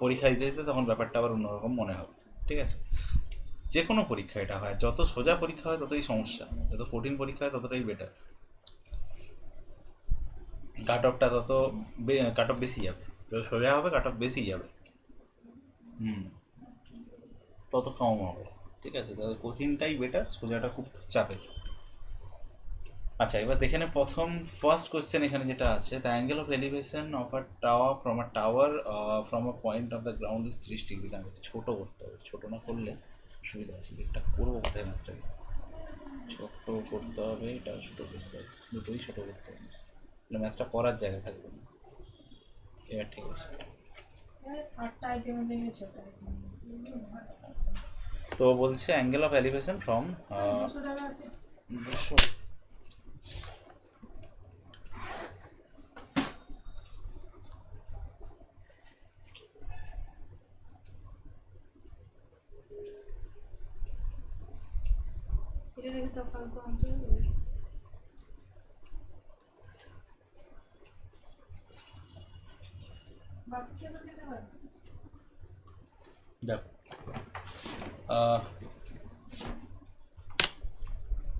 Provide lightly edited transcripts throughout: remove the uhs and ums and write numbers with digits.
পরীক্ষা দিতে দিতে তখন ব্যাপারটা আবার অন্যরকম মনে হবে। ঠিক আছে, যে কোনো পরীক্ষা এটা হয়, যত সোজা পরীক্ষা হয় ততই সমস্যা, যত কঠিন পরীক্ষা হয় ততটাই বেটার। কাট অফটা তত কাট অফ বেশি যাবে, যত সোজা হবে কাট অফ বেশি যাবে। হুম, তত কম হবে। ঠিক আছে, তাহলে কঠিনটাই বেটার, সোজাটা খুব চাপের। আচ্ছা, এবার দেখে নে প্রথম ফার্স্ট কোয়েশ্চেন এখানে যেটা আছে, the angle of elevation of a tower from a point of the ground is 30 degree. আমি ছোটো করতে হবে, ছোটো না করলে সুবিধা আছে। এটা করবো কোথায় ম্যাচটাকে, ছোট করতে হবে, এটা ছোটো করতে হবে, দুটোই ছোটো করতে হবে, তাহলে ম্যাচটা করার জায়গা থাকবে না। এবার ঠিক আছে, তো বলছে অ্যাঙ্গেল অফ এলিভেশন ফ্রম 200। দেখো,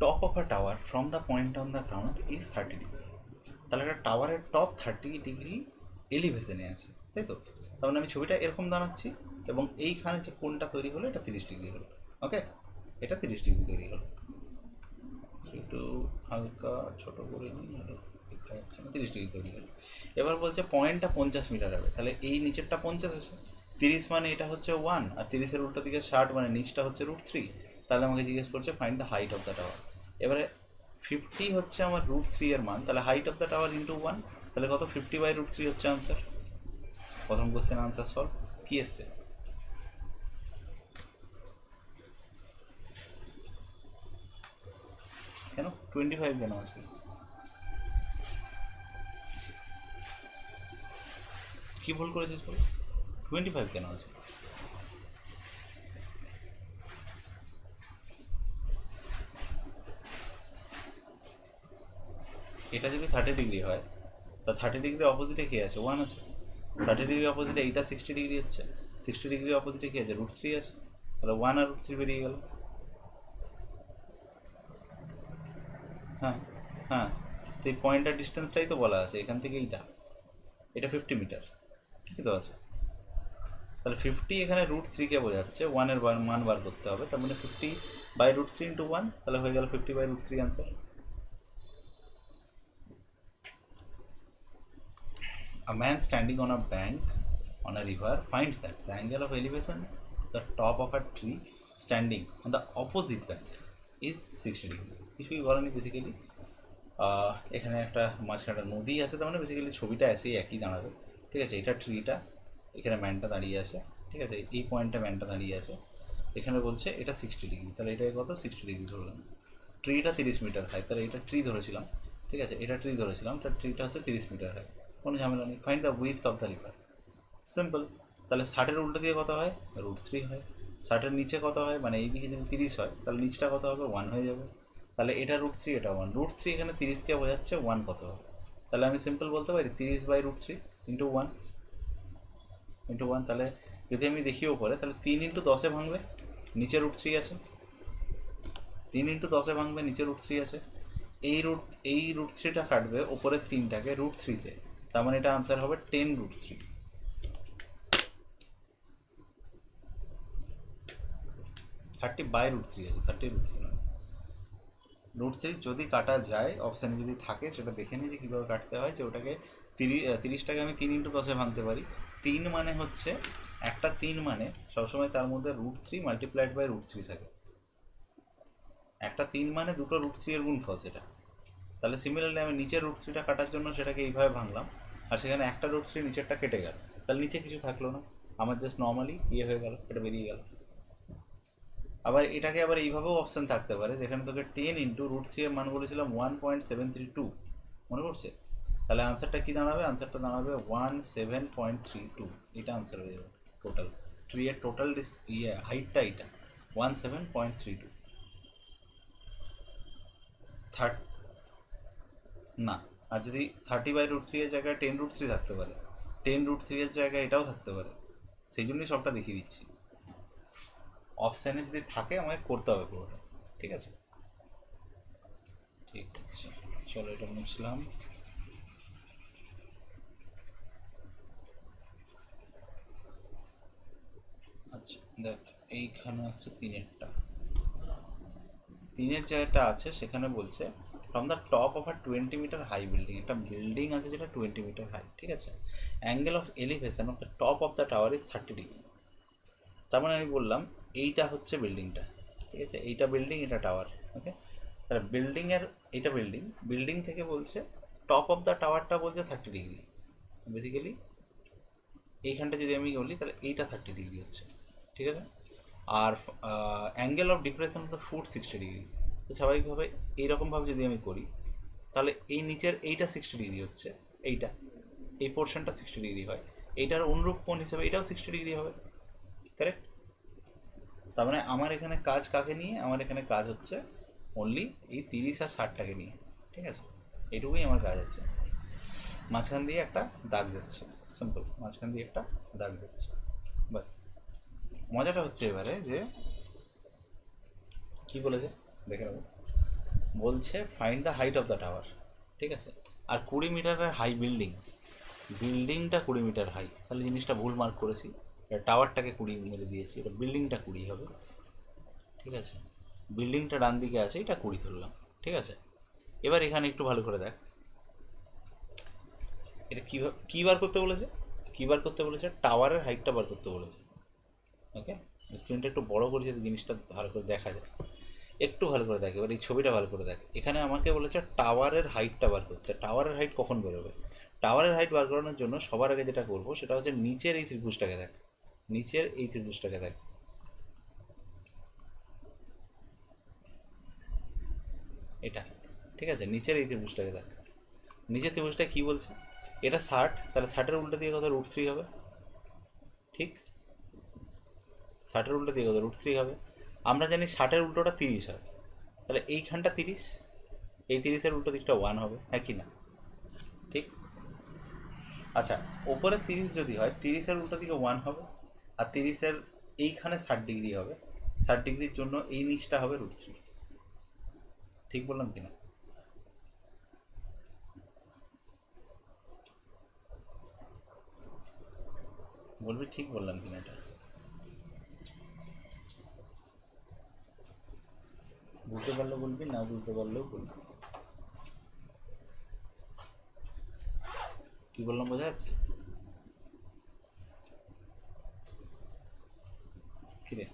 top of a tower from the point on the ground is 30 degree. তাহলে একটা টাওয়ারের টপ 30 ডিগ্রি এলিভেশনে আছে, তাই তো? তার মানে আমি ছবিটা এরকম দাঁড়াচ্ছি, এবং এইখানে যে কোণটা তৈরি হলো এটা 30 ডিগ্রি হলো। ওকে, এটা 30 ডিগ্রি তৈরি হলো। একটু হালকা ছোট করে নিই, হলো দেখা যাচ্ছে না, 30 ডিগ্রি তৈরি হলো। এবার বলছে পয়েন্টটা 50 মিটার হবে, তাহলে এই নিচেরটা 50 আছে, 30 মানে এটা হচ্ছে 1, আর 30-এর উল্টো দিকে 60 মানে নিচটা হচ্ছে √3। তাহলে আমাকে জিজ্ঞেস করছে find the height of the tower. এবারে 50 হচ্ছে আমার √3 এর মান, তাহলে height of the tower into 1, তাহলে কত, 50/√3 হচ্ছে আনসার। প্রথম কোশ্চেন আনসার সলভ। কি এসছে? কেন 25 কেন আসবে? কি ভুল করেছিস বল, 25 কেন আসবে? এটা যদি 30 ডিগ্রি হয়, তা 30 ডিগ্রি অপোজিটে কে আছে? 1 আছে। 30 ডিগ্রি অপোজিটে এইটা 60 ডিগ্রি হচ্ছে, 60 ডিগ্রি অপোজিটে কে আছে? √3 আছে। তাহলে 1 আর √3 বেরিয়ে গেল। হ্যাঁ, হ্যাঁ, তো এই পয়েন্টার ডিস্টেন্সটাই তো বলা আছে এখান থেকে এইটা, এটা 50 মিটার, ঠিকই তো আছে। তাহলে 50 এখানে √3কে বোঝাচ্ছে, 1-এর মান বার করতে হবে, তার মানে 50/√3 ইন্টু 1, তাহলে হয়ে গেল 50/√3 answer. A man standing on a bank on a river finds that the angle of elevation, the top of a tree standing on the opposite bank is 60 degree. কিছুই বলেনি বেসিক্যালি। এখানে একটা মাঝখানে একটা নদী আছে, তার মানে বেসিক্যালি ছবিটা এসেই একই দাঁড়াবে। ঠিক আছে, এটা ট্রিটা, এখানে ম্যানটা দাঁড়িয়ে আছে। ঠিক আছে, এই পয়েন্টটা ম্যানটা দাঁড়িয়ে আছে, এখানে বলছে এটা 60 ডিগ্রি, তাহলে এটা কত, 60 ডিগ্রি ধরলাম। ট্রিটা 30 মিটার হয়, তাহলে এটা ট্রি ধরেছিলাম। ঠিক আছে, এটা ট্রি ধরেছিলাম, তার ট্রিটা হচ্ছে 30 মিটার হয়, কোনো ঝামেলা নেই। Find the width of the river, simple. তাহলে 60-এর উল্টো দিয়ে কত হয়, √3 হয়। 60-এর নিচে কত হয়, মানে এই দিকে যদি 30 হয়, তাহলে নিচটা কত হবে, 1 হয়ে যাবে। তাহলে এটা √3, এটা 1, √3 এখানে 30কে বোঝাচ্ছে, 1 কত হবে। তাহলে আমি সিম্পল বলতে পারি 30/√3 ইন্টু 1, ইন্টু 1। তাহলে যদি আমি দেখি ওপরে, তাহলে 3 ইন্টু 10-এ ভাঙবে, নিচে √3 আছে, 3 ইন্টু 10-এ ভাঙবে, নিচে √3 আছে। এই √3টা কাটবে ওপরের 3টাকে √3-তে, তার মানে এটা আনসার হবে 10√3। 30/√3 আছে, 30√3 নয়। √3 যদি কাটা যায়, অপশানে যদি থাকে সেটা দেখে নিই যে কীভাবে কাটতে হয়, যে ওটাকে 30টাকে আমি 3 ইন্টু 10-এ ভাঙতে পারি। 3 মানে হচ্ছে, একটা 3 মানে সবসময় তার মধ্যে √3 মাল্টিপ্লাইড বাই √3 থাকে। একটা 3 মানে দুটো √3 এর গুণফল সেটা। তাহলে সিমিলারলি আমি নিচের √3টা কাটার জন্য সেটাকে এইভাবে ভাঙলাম, আর সেখানে একটা √3 নিচেরটা কেটে গেল, তাহলে নিচে কিছু থাকলো না, আমার জাস্ট নর্মালি ইয়ে হয়ে গেল, এটা বেরিয়ে গেল। আবার এটাকে আবার এইভাবেও অপশান থাকতে পারে, যেখানে তোকে 10 ইন্টু √3 এর মান বলেছিলাম 1.732, মনে পড়ছে? তাহলে আনসারটা কী দাঁড়াবে, আনসারটা দাঁড়াবে 17.32, এটা আনসার হয়ে যাবে টোটাল। ট্রি এর টোটাল হাইটটা এইটা 17.32। থার্ড না, আর যদি 30/√3 এর জায়গায় 10√3 থাকতে পারে, 10√3 এর জায়গায় এটাও থাকতে পারে, সেই জন্যই সবটা দেখিয়ে দিচ্ছি। অপশানে যদি থাকে আমাকে করতে হবে পুরোটা, ঠিক আছে? ঠিক আছে, চলো এটা মুছলাম। আচ্ছা দেখ, এইখানে আসছে তিনেরটা, তিনের জায়গাটা আছে সেখানে বলছে from the top of a 20 metre high building, একটা বিল্ডিং আছে যেটা 20 মিটার হাই, ঠিক আছে? Angle of elevation of the top of the tower is 30 degree. তার মানে আমি বললাম এইটা হচ্ছে বিল্ডিংটা, ঠিক আছে? এইটা বিল্ডিং, এটা টাওয়ার, ওকে? তাহলে বিল্ডিংয়ের, এইটা বিল্ডিং, বিল্ডিং থেকে বলছে টপ অফ দ্য টাওয়ারটা বলছে 30 ডিগ্রি। বেসিক্যালি এইখানটা যদি আমি বলি তাহলে এইটা 30 ডিগ্রি হচ্ছে, ঠিক আছে? আর angle of depression of the foot 60 degree. তো স্বাভাবিকভাবে এইরকমভাবে যদি আমি করি তাহলে এই নিচের এইটা 60 ডিগ্রি হচ্ছে, এইটা, এই পোর্শনটা 60 ডিগ্রি হয়, এইটার অনুরূপ কোণ হিসেবে এটাও 60 ডিগ্রি হবে, কারেক্ট? তার মানে আমার এখানে কাজ কাকে নিয়ে? আমার এখানে কাজ হচ্ছে অনলি এই 30 আর 60টাকে নিয়ে, ঠিক আছে? এটুকুই আমার কাজ আছে। মাঝখান দিয়ে একটা দাগ যাচ্ছে, সিম্পল, মাঝখান দিয়ে একটা দাগ যাচ্ছে, বাস। মজাটা হচ্ছে এবারে যে কি বলেছে দেখে নেবো। বলছে find the height of the tower, ঠিক আছে? আর 20 মিটারের হাই বিল্ডিং, বিল্ডিংটা 20 মিটার হাই, তাহলে জিনিসটা ভুল মার্ক করেছি। টাওয়ারটাকে 20 মেরে দিয়েছি, এটা বিল্ডিংটা 20 হবে, ঠিক আছে? বিল্ডিংটা ডান দিকে আছে, এটা 20 ধরলাম, ঠিক আছে? এবার এখানে একটু ভালো করে দেখ, এটা কী বার করতে বলেছে? কী বার করতে বলেছে? টাওয়ারের হাইটটা বার করতে বলেছে, ওকে? স্ক্রিনটা একটু বড় করে যদি জিনিসটা ভালো করে দেখা যায়, একটু ভালো করে দেখ, এবার এই ছবিটা ভালো করে দেখ। এখানে আমাকে বলেছে টাওয়ারের হাইটটা বার করতে। টাওয়ারের হাইট কখন বেরোবে? টাওয়ারের হাইট বার করানোর জন্য সবার আগে যেটা করবো সেটা হচ্ছে নিচের এই ত্রিভুজটাকে দেখ, নিচের এই ত্রিভুজটাকে দেখ, এটা, ঠিক আছে? নিচের এই ত্রিভুজটাকে দেখ, নিচের ত্রিভুজটা কী বলছে? এটা 60, তাহলে 60-এর উল্টো দিয়ে কত? √3 হবে, ঠিক? 60-এর উল্টো দিয়ে কত? √3 হবে। আমরা জানি 60-এর উল্টোটা 30 হয়, তাহলে এইখানটা 30, এই 30-এর উল্টো দিকটা 1 হবে, হ্যাঁ কি না? ঠিক। আচ্ছা, ওপরে 30 যদি হয়, 30-এর উল্টো দিকে 1 হবে, আর 30-এর এইখানে 60 ডিগ্রি হবে, 60 ডিগ্রির জন্য এই নিচটা হবে √3। ঠিক বললাম কিনা? বলবি ঠিক বললাম কিনা এটা? বুঝতে পারলেও বলবি, না বুঝতে পারলেও বলবি। কি বললাম বোঝা যাচ্ছে? কিরে?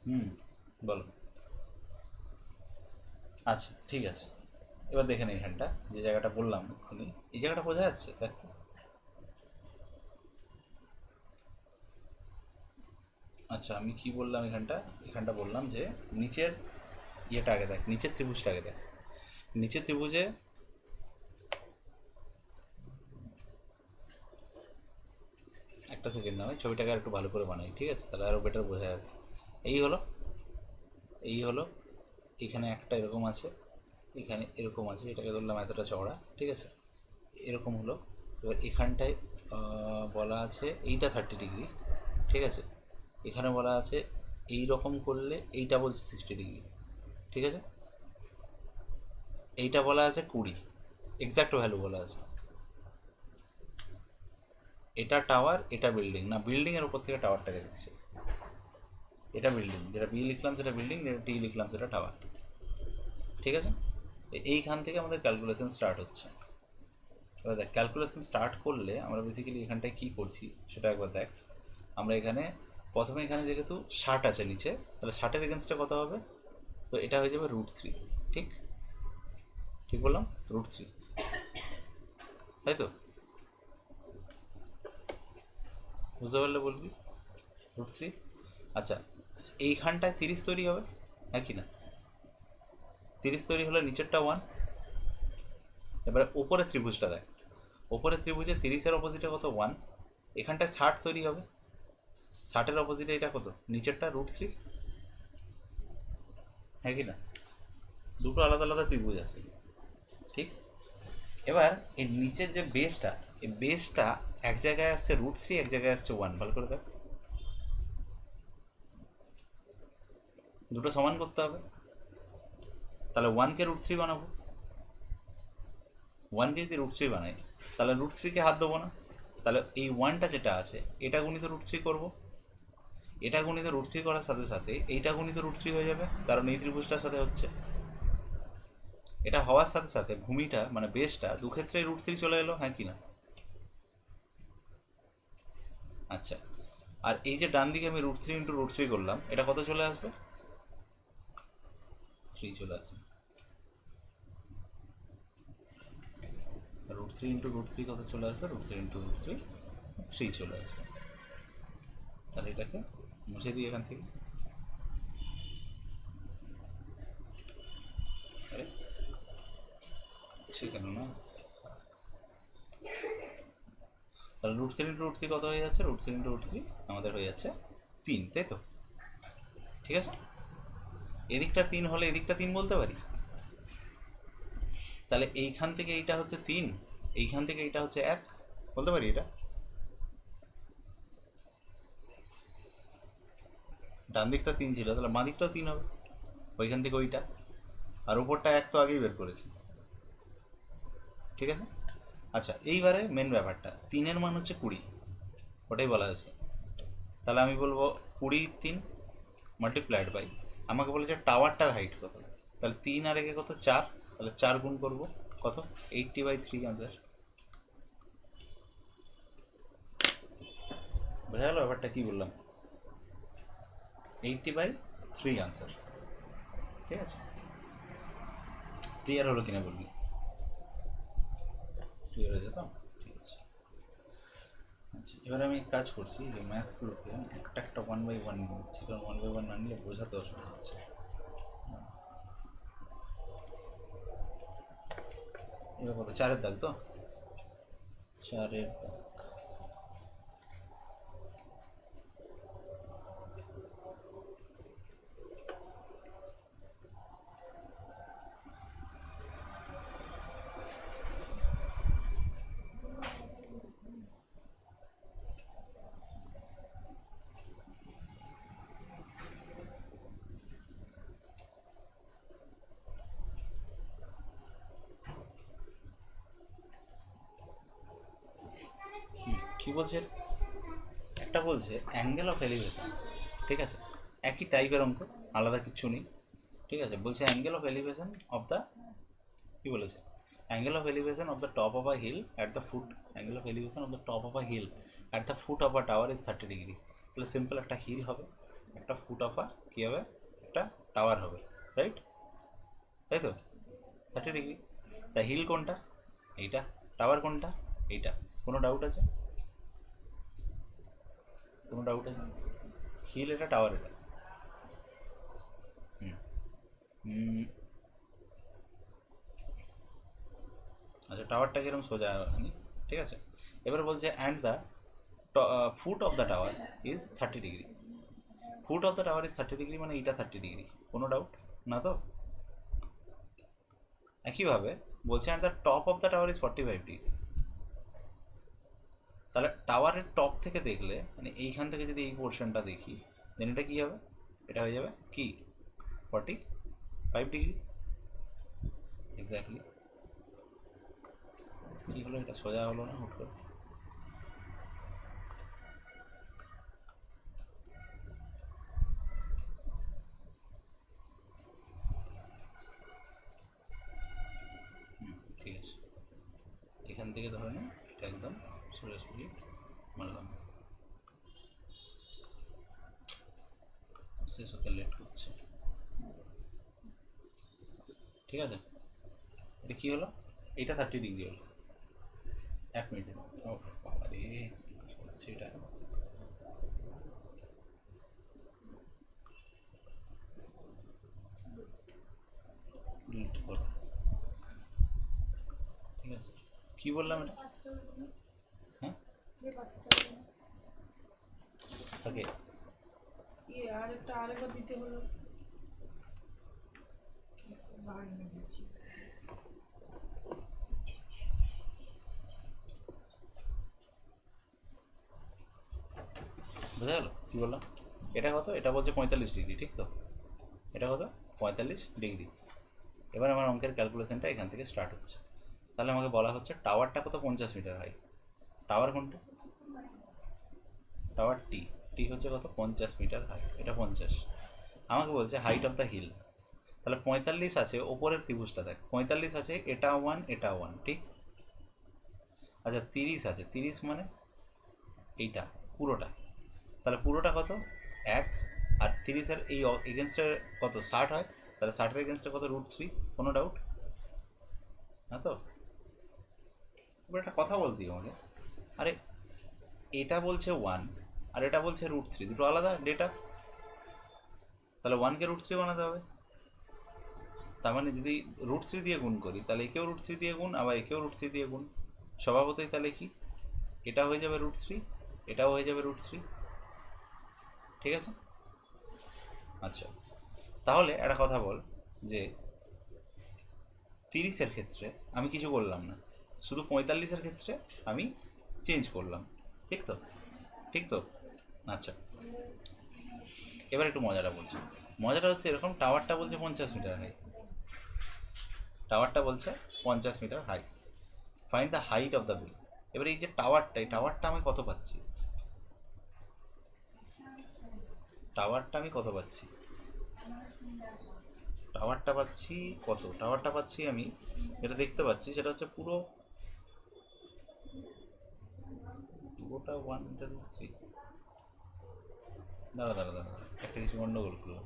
হুম, বলো। আচ্ছা ঠিক আছে, এবার দেখেন এইখানটা যে জায়গাটা বললাম এক্ষুনি, এই জায়গাটা বোঝা যাচ্ছে দেখ তো? আচ্ছা আমি কি বললাম এখানটা? এখানটা বললাম যে নিচের ইয়েটা আগে দেখ, নিচের ত্রিভুজটা আগে দেখ। নিচের ত্রিভুজে একটা সেকেন্ড না, ছবিটাকে আর একটু ভালো করে বানাই, ঠিক আছে? তাহলে আরও বেটার বোঝা যাবে। এই হলো, এই হলো, এখানে একটা এরকম আছে, এখানে এরকম আছে, এটাকে ধরলাম এতটা চওড়া, ঠিক আছে? এরকম হলো। এবার এখানটায় বলা আছে এইটা 30 ডিগ্রি, ঠিক আছে? এখানে বলা আছে এই রকম করলে এইটা বলছে 60 ডিগ্রি, ঠিক আছে? এইটা বলা আছে 20, এক্স্যাক্ট ভ্যালু বলা আছে। এটা টাওয়ার, এটা বিল্ডিং, না বিল্ডিংয়ের উপর থেকে টাওয়ারটাকে দেখছি। এটা বিল্ডিং, যেটা বি লিখলাম সেটা বিল্ডিং, যেটা টি লিখলাম সেটা টাওয়ার, ঠিক আছে? এইখান থেকে আমাদের ক্যালকুলেশন স্টার্ট হচ্ছে। এবার দেখ, ক্যালকুলেশন স্টার্ট করলে আমরা বেসিক্যালি এখানটায় কী করছি সেটা একবার দেখ। আমরা এখানে প্রথমে এখানে যেহেতু 60 আছে নিচে, তাহলে 60-এর এগেনস্টে কত হবে? তো এটা হয়ে যাবে √3। ঠিক ঠিক বললাম, √3, তাই তো? বুঝতে পারলে বলবি √3। আচ্ছা, এইখানটায় 30 তৈরি হবে, হ্যাঁ কি না? 30 তৈরি হলে নিচেরটা 1। এবারে ওপরের ত্রিভুজটা দেখ, ওপরের ত্রিভুজে 30-এর অপোজিটে কত? 1। এখানটায় 60 তৈরি হবে, 60-এর অপোজিটে এটা কত? নিচেরটা √3, হ্যাঁ কি না? দুটো আলাদা আলাদা ত্রিভুজ আছে, ঠিক? এবার এই নিচের যে বেসটা, এই বেসটা এক জায়গায় আসছে √3, এক জায়গায় আসছে 1। ভালো করে দেখ, দুটো সমান করতে হবে। তাহলে 1-কে √3 বানাবো, 1-কে যদি √3 বানাই, তাহলে √3-কে হাত দেবো না। তাহলে এই 1টা যেটা আছে এটা গুণিত √3 করবো, এটা গুণিত √3 করার সাথে সাথে এইটা গুণিত √3 হয়ে যাবে, কারণ এই ত্রিভুজটার সাথে হচ্ছে। এটা হওয়ার সাথে সাথে ভূমিটা মানে বেসটা দুক্ষেত্রে √3 চলে এলো, হ্যাঁ কি না? আচ্ছা, আর এই যে ডান দিকে আমি √3 ইন্টু √3 করলাম, এটা কত চলে আসবে? 3 চলে আসবে। √3 ইন্টু √3 কত চলে আসবে? √3 ইন্টু √3 3 চলে আসবে। তাহলে এটাকে মুছে দিই এখান থেকে। ঠিক কেন না? তাহলে √3 ইন্টু √3 কত হয়ে যাচ্ছে? √3 ইন্টু √3 আমাদের হয়ে যাচ্ছে 3, তাই তো? ঠিক আছে, এদিকটা 3 হলে এদিকটা 3 বলতে পারি। তাহলে এইখান থেকে এইটা হচ্ছে 3, এইখান থেকে এইটা হচ্ছে 1 বলতে পারি। এটা ডান দিকটা 3 ছিল, তাহলে বাঁ দিকটাও 3 হবে, ওইখান থেকে ওইটা। আর উপরটা 1 তো আগেই বের করেছি, ঠিক আছে? আচ্ছা, এইবারে মেন ব্যাপারটা, 3-এর মান হচ্ছে 20, ওটাই বলা আছে। তাহলে আমি বলবো 20 3 মাল্টিপ্লাইড বাই, আমাকে বলেছে টাওয়ারটার হাইট কত, তাহলে 3 আর একে কত? 4, তাহলে 4 গুণ করবো কত? 80/3 আনসার। বোঝা গেল ব্যাপারটা কি বললাম? 80/3 আনসার, ঠিক আছে? ক্লিয়ার হলো কিনা বলবি? ক্লিয়ার হয়ে যেত, ঠিক আছে। আচ্ছা, এবার আমি কাজ করছি যে ম্যাথগুলোকে একটা একটা 1/1 নিয়ে নিচ্ছি, কারণ 1/1 না নিলে বোঝাতে অসুবিধা হচ্ছে। এবার কত? 4-এর দাগ তো, 4-এর দাগ। কি বলছে? একটা বলছে অ্যাঙ্গেল অফ এলিভেশন, ঠিক আছে? একই টাইপের অঙ্ক, আলাদা কিচ্ছু নেই, ঠিক আছে? বলছে angle of elevation of the, কি বলেছে? Angle of elevation of the top of a hill at the foot, angle of elevation of the top of a hill at the foot of a tower is 30 degree. তাহলে simple একটা hill হবে, একটা foot of আ কী হবে? একটা tower হবে, right? তাই তো, 30 degree. তা হিল কোনটা? এইটা। টাওয়ার কোনটা? এইটা। কোনো ডাউট আছে? কোনো ডাউট আছে? হিল এটা, টাওয়ার এটা। হুম হুম, আচ্ছা, টাওয়ারটা কিরকম সোজা আনি, ঠিক আছে? এবার বলছে and the foot of the tower is 30 degree. Foot of the tower is 30 degree মানে এইটা 30 ডিগ্রি, কোনো ডাউট না তো? একইভাবে বলছে and the top of the tower is 45 degree. তাহলে টাওয়ারের টপ থেকে দেখলে, মানে এইখান থেকে যদি এই পোর্শনটা দেখি, দেন এটা কী হবে? এটা হয়ে যাবে কি? 45 ডিগ্রি, এক্স্যাক্টলি। কী হলো এটা? সোজা হলো না হুট করে? ঠিক আছে, এখান থেকে ধরে নিন এটা একদম সোজাসুজি মারলাম। শেষ হতে লেট করছে। ঠিক আছে, এটা কী হলো? এটা 30 ডিগ্রি হলো। 1 মিনিট। ও বাবা রে, হচ্ছে এটা। ডিলিট করো। ঠিক আছে, কী বললাম এটা? হ্যাঁ ওকে, আরেকবার দিতে হলো। বোঝা গেল কী বললাম? এটা কত? এটা বলছে 45 ডিগ্রি, ঠিক তো? এটা কত? 45 ডিগ্রি। এবার আমার অঙ্কের ক্যালকুলেশনটা এখান থেকে স্টার্ট হচ্ছে। তাহলে আমাকে বলা হচ্ছে টাওয়ারটা কত? 50 মিটার হাই। টাওয়ার কোনটা? টাওয়ার টি। টি হচ্ছে কত? 50 মিটার হাই। এটা 50। আমাকে বলছে হাইট অফ দ্য হিল। তাহলে 45 আছে, ওপরের ত্রিভুজটা দেখ, 45 আছে, এটা 1 এটা 1, ঠিক? আচ্ছা 30 আছে, 30 মানে এইটা পুরোটা। তাহলে পুরোটা কত? 1। আর 30-এর এই এগেনস্টের কত? 60 হয়। তাহলে 60-এর এগেনস্টে কত? √3। কোনো ডাউট না তো? এবার একটা কথা বলতে আমাকে, আরে এটা বলছে 1 আর এটা বলছে √3, দুটো আলাদা ডেটা। তাহলে 1কে √3 বানাতে হবে। তার মানে যদি √3 দিয়ে গুণ করি, তাহলে একেও √3 দিয়ে গুণ, আবার একেও √3 দিয়ে গুণ। স্বভাবতই তাহলে কি, এটা হয়ে যাবে √3, এটাও হয়ে যাবে √3। ঠিক আছে? আচ্ছা, তাহলে একটা কথা বল যে 30-এর ক্ষেত্রে আমি কিছু করলাম না, শুধু 45-এর ক্ষেত্রে আমি চেঞ্জ করলাম, ঠিক তো? ঠিক তো? আচ্ছা, এবার একটু মজাটা বলছি। মজাটা হচ্ছে এরকম, টাওয়ারটা বলছে 50 মিটার হাই। টাওয়ারটা বলছে 50 metre high. Find the height of the hill. এবার এই যে টাওয়ারটা, এই টাওয়ারটা আমি কত পাচ্ছি? টাওয়ারটা আমি কত পাচ্ছি? টাওয়ারটা পাচ্ছি কত? টাওয়ারটা পাচ্ছি আমি, যেটা দেখতে পাচ্ছি সেটা হচ্ছে পুরোটা 1/3। দাঁড়া দাঁড়া দাঁড়া, একটা কিছু গন্ডগোল করলাম।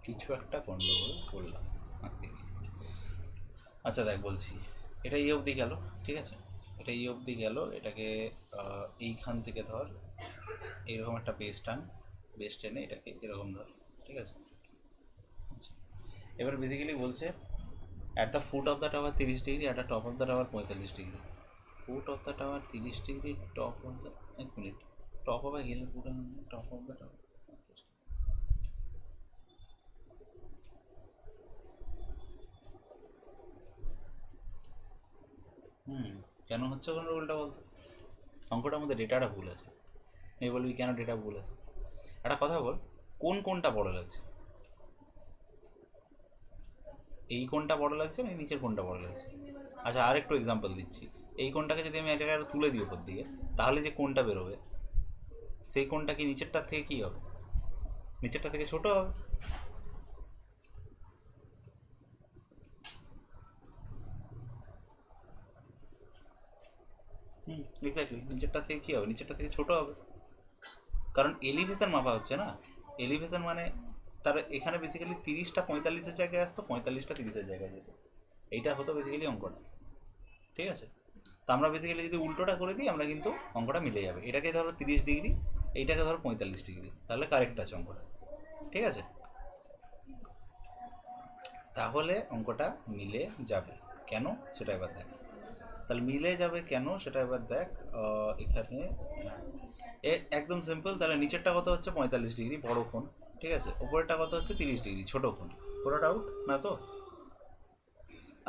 কিছু একটা গন্ডগোল করলাম। আচ্ছা দেখ বলছি, এটা এই অবধি গেল, ঠিক আছে? এটা এই অবধি গেল, এটাকে এইখান থেকে ধর, এইরকম একটা বেস টান, বেস টেনে এটাকে এরকম ধর, ঠিক আছে? আচ্ছা, এবার বেসিক্যালি বলছে at the foot of the tower 30 degree, at the top of the tower 45 degree. Foot of the tower 30 degree, top of the, 1 minute, top of the hill, top of the tower. কেন হচ্ছে গন্ডগোলটা বলতো? অঙ্কটার মধ্যে ডেটাটা ভুল আছে। এই বলবি কেন data ভুল আছে? একটা কথা বল, কোনটা বড় লাগছে? এই কোনটা বড় লাগছে না নিচের কোনটা বড় লাগছে? আচ্ছা আর একটু এক্সাম্পল দিচ্ছি, এই কোনটাকে যদি আমি এটাকে আরো তুলে দিই ওপর দিকে, তাহলে যে কোনটা বেরোবে সেই কোনটা কি নিচেরটার থেকে কী হবে? নিচেরটা থেকে ছোট হবে। এক্স্যাক্টলি, নিচেরটা থেকে কী হবে? নিচেরটা থেকে ছোট হবে, কারণ এলিভেশন মাপা হচ্ছে না। এলিভেশন মানে তার এখানে বেসিক্যালি 30টা 45-এর জায়গায় আসতো, 45টা 30-এর জায়গায় যেত। এইটা হতো বেসিক্যালি অঙ্কটা, ঠিক আছে? তা আমরা বেসিক্যালি যদি উল্টোটা করে দিই, আমরা কিন্তু অঙ্কটা মিলে যাবে। এটাকে ধরো 30 ডিগ্রি, এইটাকে ধরো 45 ডিগ্রি, তাহলে কারেক্ট আছে অঙ্কটা, ঠিক আছে? তাহলে অঙ্কটা মিলে যাবে কেন সেটা এবার দেখ। তাহলে মিলে যাবে কেন সেটা এবার দেখ। এখানে একদম সিম্পল। তাহলে নিচেরটা কত হচ্ছে? 45 ডিগ্রি, বড় কোণ, ঠিক আছে? ওপরেরটা কত হচ্ছে? 30 ডিগ্রি, ছোট কোণ। কোনো ডাউট না তো?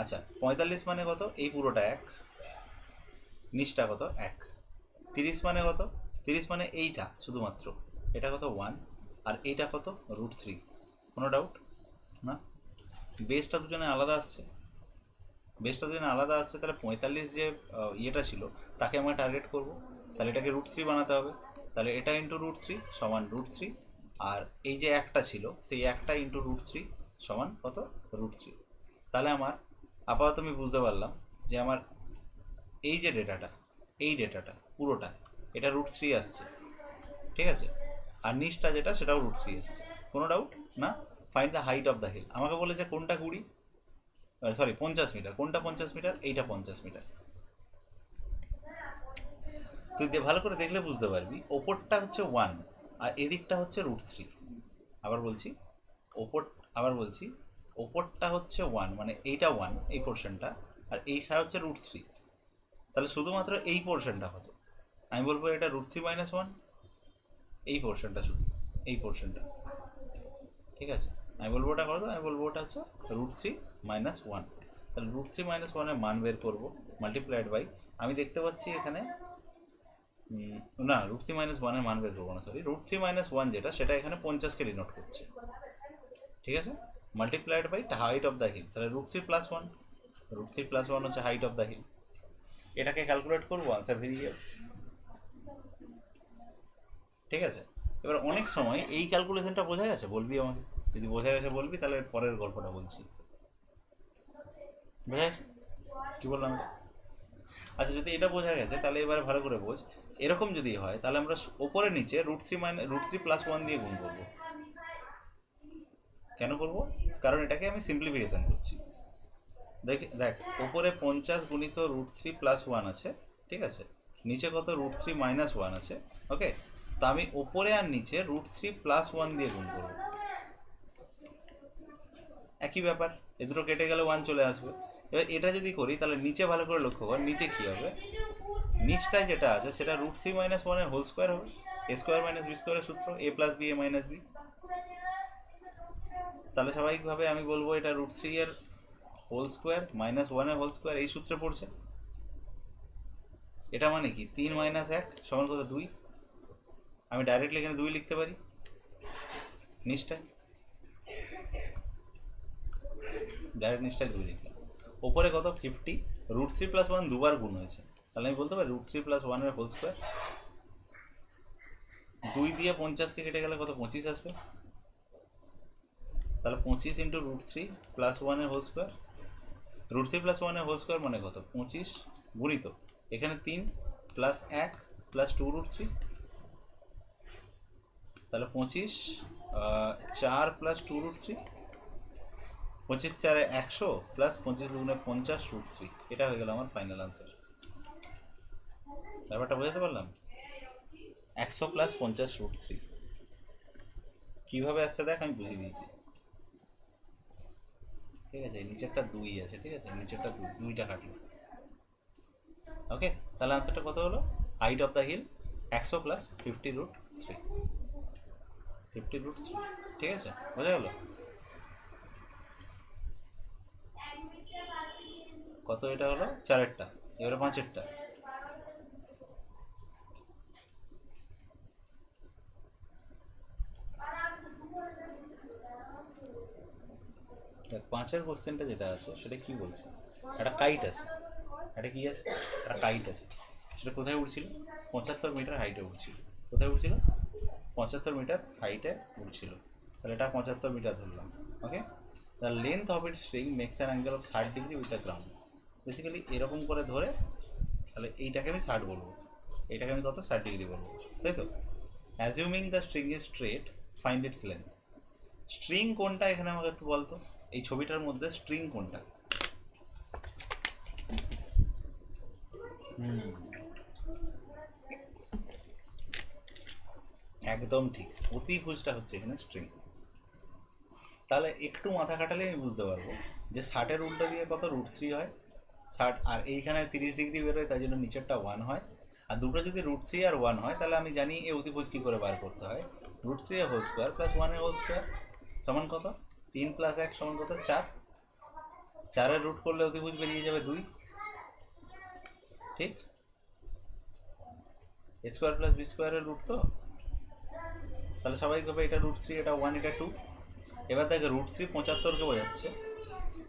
আচ্ছা 45 মানে কত? এই পুরোটা 1, নিচটা কত? 1। 30 মানে কত? 30 মানে এইটা শুধুমাত্র, এটা কত? 1। আর এইটা কত? √3। কোনো ডাউট না? বেসটা দুজনে আলাদা আসছে, বেসটা দুজনে আলাদা আসছে। তাহলে 45 যে ইয়েটা ছিল তাকে আমরা টার্গেট করব, তাহলে এটাকে √3 বানাতে হবে। তাহলে এটা ইন্টু √3 সমান √3, আর এই যে একটা ছিল সেই একটা ইন্টু √3 সমান কত? √3। তাহলে আমার আপাতত আমি বুঝতে পারলাম যে আমার এই যে ডেটাটা, এই ডেটাটা পুরোটা এটা √3 আসছে, ঠিক আছে, আর নিচটা যেটা সেটাও √3 আসছে। কোনো ডাউট না? Find the height of the hill. আমাকে বলেছে কোনটা 20, সরি 50 মিটার, কোনটা 50 মিটার, এইটা 50 মিটার। তুই ভালো করে দেখলে বুঝতে পারবি ওপরটা হচ্ছে 1 আর এদিকটা হচ্ছে √3। আবার বলছি ওপর, আবার বলছি ওপরটা হচ্ছে 1 মানে এইটা 1 এই পোর্শনটা, আর এইটা হচ্ছে √3। তাহলে শুধুমাত্র এই পোর্শনটা হতো, আমি বলবো এটা √3 - 1, এই পোর্শনটা শুধু, এই পোর্শনটা, ঠিক আছে। আমি বলবো ওটা কত, আমি বলবো ওটা হচ্ছে √3 - 1। তাহলে √3 - 1 এর মান বের করবো, মাল্টিপ্লাইড বাই, আমি দেখতে পাচ্ছি এখানে না √3 - 1 এর মান বের করবো না, সরি √3 - 1 যেটা সেটা এখানে 50কে ডিনোট করছে, ঠিক আছে। Multiplied by height of the hill, তাহলে √3 + 1, √3 + 1 হচ্ছে হাইট অফ দ্য হিল। এটাকে ক্যালকুলেট করবো, আনসার বেরিয়ে যাবে, ঠিক আছে। এবার অনেক সময় এই ক্যালকুলেশনটা বোঝা গেছে বলবি আমাকে, যদি বোঝা গেছে বলবি, তাহলে পরের গল্পটা বলছি। বোঝা গেছে কি বললাম এটা? আচ্ছা যদি এটা বোঝা গেছে তাহলে এবার ভালো করে বোঝ, এরকম যদি হয় তাহলে আমরা ওপরে নিচে √3 + 1 দিয়ে গুণ করবো। কেন করবো? কারণ এটাকে আমি সিম্পলিফিকেশন করছি। দেখ ওপরে 50 গুণিত √3 + 1 আছে, ঠিক আছে, নিচে কত √3 - 1 আছে, ওকে। তা আমি ওপরে আর নিচে √3 + 1 দিয়ে গুণ করবো, একই ব্যাপার, এ দুটো কেটে গেলে 1 চলে আসবে। এবার এটা যদি করি তাহলে নিচে ভালো করে লক্ষ্য কর, নিচে কী হবে, নিচটায় যেটা আছে সেটা √3 - 1 এর হোল স্কোয়ার হবে, a² - b² এর সূত্র, a + b a - b। তাহলে স্বাভাবিকভাবে আমি বলবো এটা √3 এর হোল স্কোয়ার -1 এর হোল স্কোয়ার, এই সূত্রে পড়ছে। এটা মানে কি 3 - 1 সমান কত 2, আমি ডাইরেক্টলি এখানে 2 লিখতে পারি নিচটায়, ডাইরেক্ট নিচটায় 2 লিখলাম। ওপরে কত 50, √3 + 1 দুবার গুণ হয়েছে, তাহলে আমি বলতে পারি √3 + 1 এর হোল স্কোয়ার। 2 দিয়ে 50কে কেটে গেলে কত 25 আসবে, তাহলে 25 × √3 + 1 এর হোল স্কোয়ার। √3 + 1 এর হোল স্কোয়ার মানে কত 25 গুণিত এখানে 3 + 1 + 2 √3, তাহলে 25 4 + 2 √3, 25 4 100 + 25 × 50 √3, এটা হয়ে গেল আমার ফাইনাল আনসার। ব্যাপারটা বোঝাতে পারলাম? 100 + 50 √3 কীভাবে আসছে দেখ, আমি বুঝিয়ে দিয়েছি, ঠিক আছে। নিচেরটা 2 আছে, ঠিক আছে, নিচেরটা 2টা কাটলো, ওকে। তাহলে আনসারটা কত হলো, হাইট অফ দ্য হিল 100 + 50 √3, 50 √3, ঠিক আছে, বোঝা গেল কত? এটা হলো 4এরটা, এবারে 5এরটা। দেখ 5এর কোশ্চেনটা যেটা আছে সেটা কি বলছে, একটা কাইট আছে, একটা কি আছে, একটা কাইট আছে, সেটা কোথায় উঠছিল, 75 মিটার হাইটে উঠছিল। কোথায় উঠছিল? 75 মিটার হাইটে উঠছিল। তাহলে এটা 75 মিটার ধরলাম, okay. The length of it string makes an angle of 60 degree with the ground. Basically এরকম করে ধরে, তাহলে এইটাকে আমি 60 বলবো, এইটাকে আমি কত 60 ডিগ্রি বলবো, তাই তো। Assuming the string is straight, find it's length. String কোনটা এখানে আমাকে একটু বলতো, এই ছবিটার মধ্যে স্ট্রিং কোনটা? একদম ঠিক, অতিভুজটা হচ্ছে এখানে স্ট্রিং। তাহলে একটু মাথা খাটালে আমি বুঝতে পারবো যে 60-এর উল্টো দিয়ে কত √3 হয়, 60, আর এইখানে 30 ডিগ্রি বেরোয়, তাই জন্য নিচেরটা 1 হয়। আর দুটো যদি √3 আর 1 হয় তাহলে আমি জানি এই অতিভুজ কী করে বার করতে হয়, √3 এর হোল স্কোয়ার + 1 এর হোল স্কোয়ার সমান কত, 3 + 1 সমান কত 4, 4-এর রুট করলে অতিভুজ বেরিয়ে যাবে 2, ঠিক। a² + b² এর রুট তো, তাহলে স্বাভাবিকভাবে এটা √3, এটা 1, এটা 2। এবার দেখে √3 75কে বোঝাচ্ছে,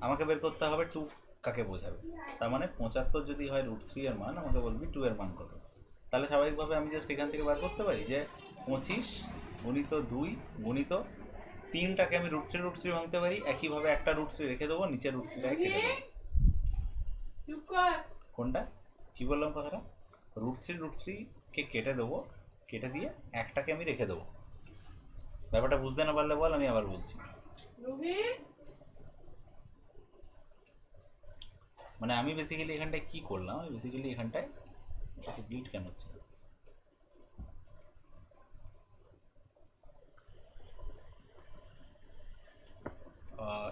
আমাকে বের করতে হবে 2 কাকে বোঝাবে। তার মানে 75 যদি হয় √3 এর মান, আমাকে বলবি 2 এর মান কত। তাহলে স্বাভাবিকভাবে আমি জাস্ট এখান থেকে বার করতে পারি যে 25 গুণিত 2 গুণিত 3টাকে আমি √3 ভাঙতে পারি, একইভাবে একটা √3 রেখে দেবো, নিচে √3টাকে কেটে দেবো। কোনটা কী বললাম কথাটা? √3 কেটে দেবো, কেটে দিয়ে একটাকে আমি রেখে দেবো। ব্যাপারটা বুঝতে না পারলে বল, আমি আবার বলছি। মানে আমি বেসিক্যালি এখানটায় কী করলাম, আমি বেসিক্যালি এখানটায় ডিলিট কেন হচ্ছে,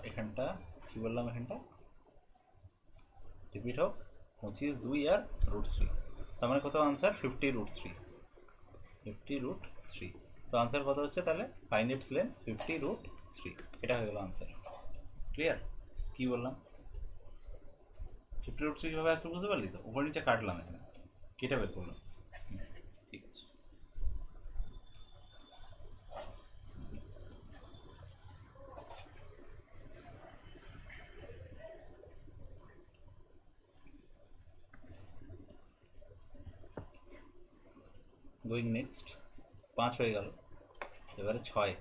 এখানটা কী বললাম, এখানটা রিপিট হোক 25 2 আর √3, তার মানে কত আনসার 50√3। তো আনসার কত হচ্ছে তাহলে? ফাইন্ড ইটস লেন্থ 50√3, এটা হয়ে গেল আনসার। ক্লিয়ার? কী বললাম? 50√3 কীভাবে আসলে বুঝতে পারলি তো? উপর নিচে কাটলাম, এখানে কেটে বের করলাম। ঠিক আছে, গোয়িং নেক্সট। 5 হয়ে গেল, এবারে 6।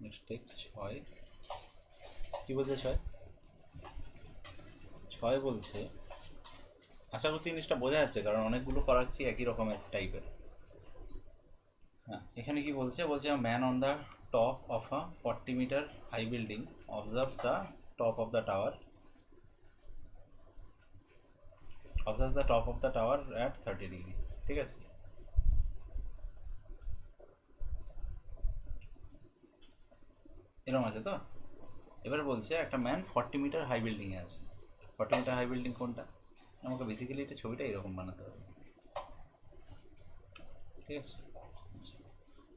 Next take 6। কী বলছে 6 বলছে, আশা করছি জিনিসটা বোঝা যাচ্ছে, কারণ অনেকগুলো করাচ্ছি একই রকমের টাইপের। হ্যাঁ, এখানে কি বলছে? বলছে man on the top of a 40 metre high building observes the top of the tower at 30 degree. ঠিক আছে, এরকম আছে তো? এবার বলছে একটা ম্যান 40 মিটার হাই বিল্ডিংয়ে আছে। 40 মিটার হাই বিল্ডিং কোনটা? আমাকে বেসিক্যালি এটা ছবিটা এরকম বানাতে হবে। ঠিক আছে,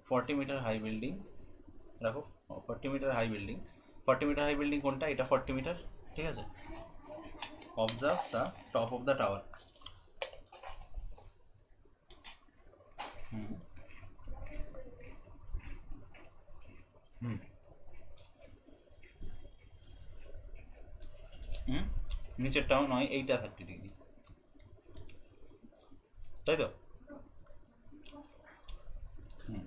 40 মিটার হাই বিল্ডিং রাখো। 40 metre high building, 40 metre high building কোনটা? এটা 40 মিটার। ঠিক আছে, observes the top of the tower. Hmm hmm hmm নিচেরটাও নয়, এইটা 30 ডিগ্রি, তাই তো? Hmm,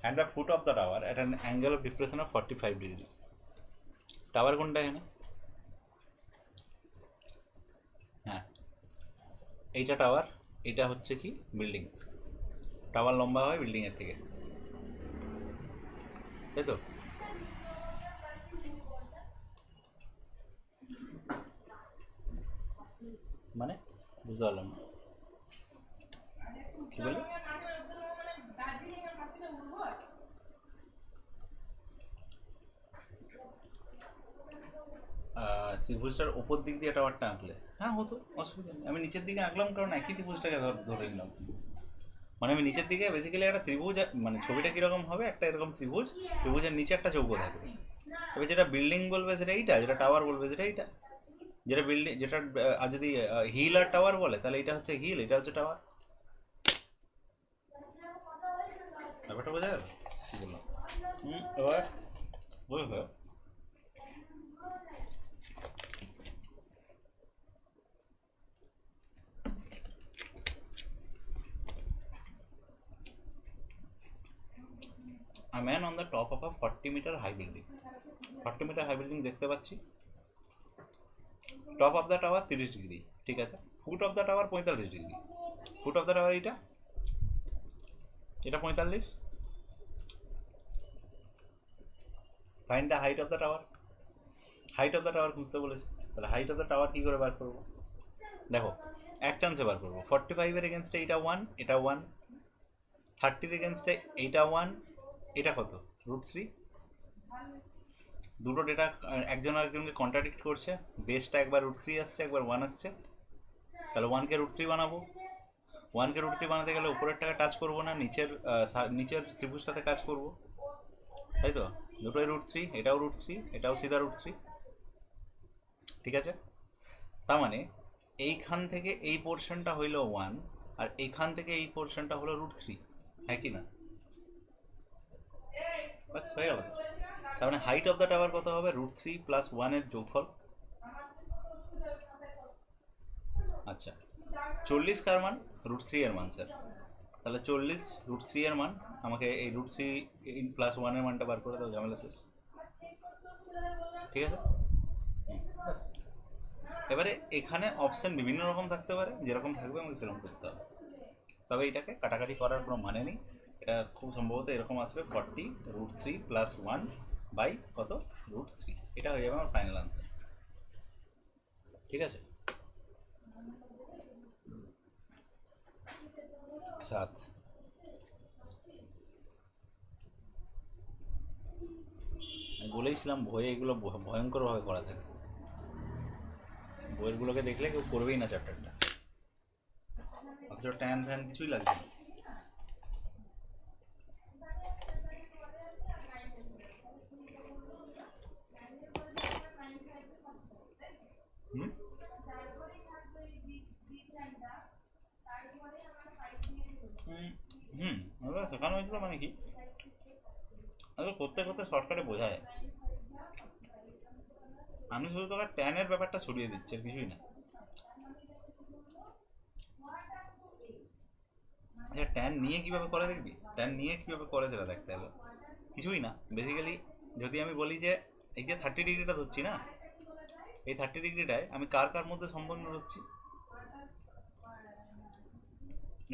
at the foot of the tower at an angle of depression of 45 degree. Tower কোনটা এখানে? হ্যাঁ, এইটা টাওয়ার, এটা হচ্ছে কি বিল্ডিং। টাওয়ার লম্বা হয় বিল্ডিংয়ের থেকে, তাই তো? মানে বুঝতে পারলাম না, কী বললি? ত্রিভুজটার ওপর দিক দিয়ে টাওয়ারটা আঁকলে হ্যাঁ হতো, অসুবিধা নেই। আমি নিচের দিকে আঁকলাম কারণ একই ত্রিভুজটাকে ধরে নিলাম। মানে আমি নিচের দিকে বেসিক্যালি একটা ত্রিভুজ, মানে ছবিটা কীরকম হবে, একটা এরকম ত্রিভুজ, ত্রিভুজের নিচে একটা চৌকো থাকবে। এবার যেটা বিল্ডিং বলবে সেটা এইটা, যেটা টাওয়ার বলবে সেটা এইটা। যেটা বিল্ডিং, যেটা আর যদি হিল আর টাওয়ার বলে তাহলে এটা হচ্ছে হিল, এটা হচ্ছে টাওয়ার। ব্যাপারটা বোঝা গেল? কী বললাম? এবার বুঝলো? A man on the top of a 40 metre high building. 40 metre high building দেখতে পাচ্ছি। Top of the tower 30 degree, ঠিক আছে। Foot of the tower 45 degree. Foot of the tower এটা, এটা 45। Find the height of the tower. Height of the tower খুঁজতে বলেছে, তাহলে height of the tower কী করে বার করবো? দেখো, এক চান্সে বার করবো। 45-এর এগেনস্টে এইটা 1, এটা 1। 30-র এগেনস্টে এইটা 1, এটা কত? √3। দুটো ডেটা একজন আরেকজনকে কন্ট্রাডিক্ট করছে। বেসটা একবার √3 আসছে, একবার 1 আসছে, তাহলে 1কে √3 বানাবো। 1কে √3 বানাতে গেলে উপরেরটাকে টাচ করবো না, নিচের ত্রিভুজটাতে কাজ করবো, তাই তো? দুটোই √3, এটাও √3, এটাও সিধা √3। ঠিক আছে, তার মানে এইখান থেকে এই পোর্শনটা হইল 1, আর এইখান থেকে এই পোর্শনটা হলো √3, হ্যাঁ কি না? বাস হয়ে গেল। তার মানে হাইট অফ দ্য টাওয়ার কত হবে? √3 + 1-এর যোগফল। আচ্ছা, 40 কার মান? √3 এর মান স্যার। তাহলে 40 √3 এর মান, আমাকে এই √3 + 1-এর মানটা বার করে দাও, ঝামেলা শেষ। ঠিক আছে, ব্যাস। এবারে এখানে অপশন বিভিন্ন রকম থাকতে পারে, যেরকম থাকবে আমাকে সেরকম করতে হবে। তবে এটাকে কাটাকাটি করার কোনো মানে নেই, এটা খুব সম্ভবত এরকম আসবে 40√3 প্লাস 1 বাই কত √3, এটা হয়ে যাবে আমার ফাইনাল আনসার। ঠিক আছে, 7। আমি বলেইছিলাম বইয়ে এগুলো ভয়ঙ্করভাবে করা থাকে, বইয়েরগুলোকে দেখলে কেউ করবেই না চ্যাপ্টারটা, অথচ ট্যান ফ্যান কিছুই লাগছে না। হুম হুম ওগুলো শেখানো হয়েছিল, মানে কি ওগুলো করতে করতে শর্টকাটে বোঝায়। আমি শুধু তোকে ট্যানের ব্যাপারটা সরিয়ে দিচ্ছি, আর কিছুই না। আচ্ছা, ট্যান নিয়ে কিভাবে করে দেখবি, ট্যান নিয়ে কিভাবে করে সেটা দেখতে হবে। কিছুই না, বেসিক্যালি যদি আমি বলি যে এই যে 30 ডিগ্রিটা ধরছি না, এই 30 ডিগ্রিটায় আমি কার কার মধ্যে সম্বন্ধ ধরছি,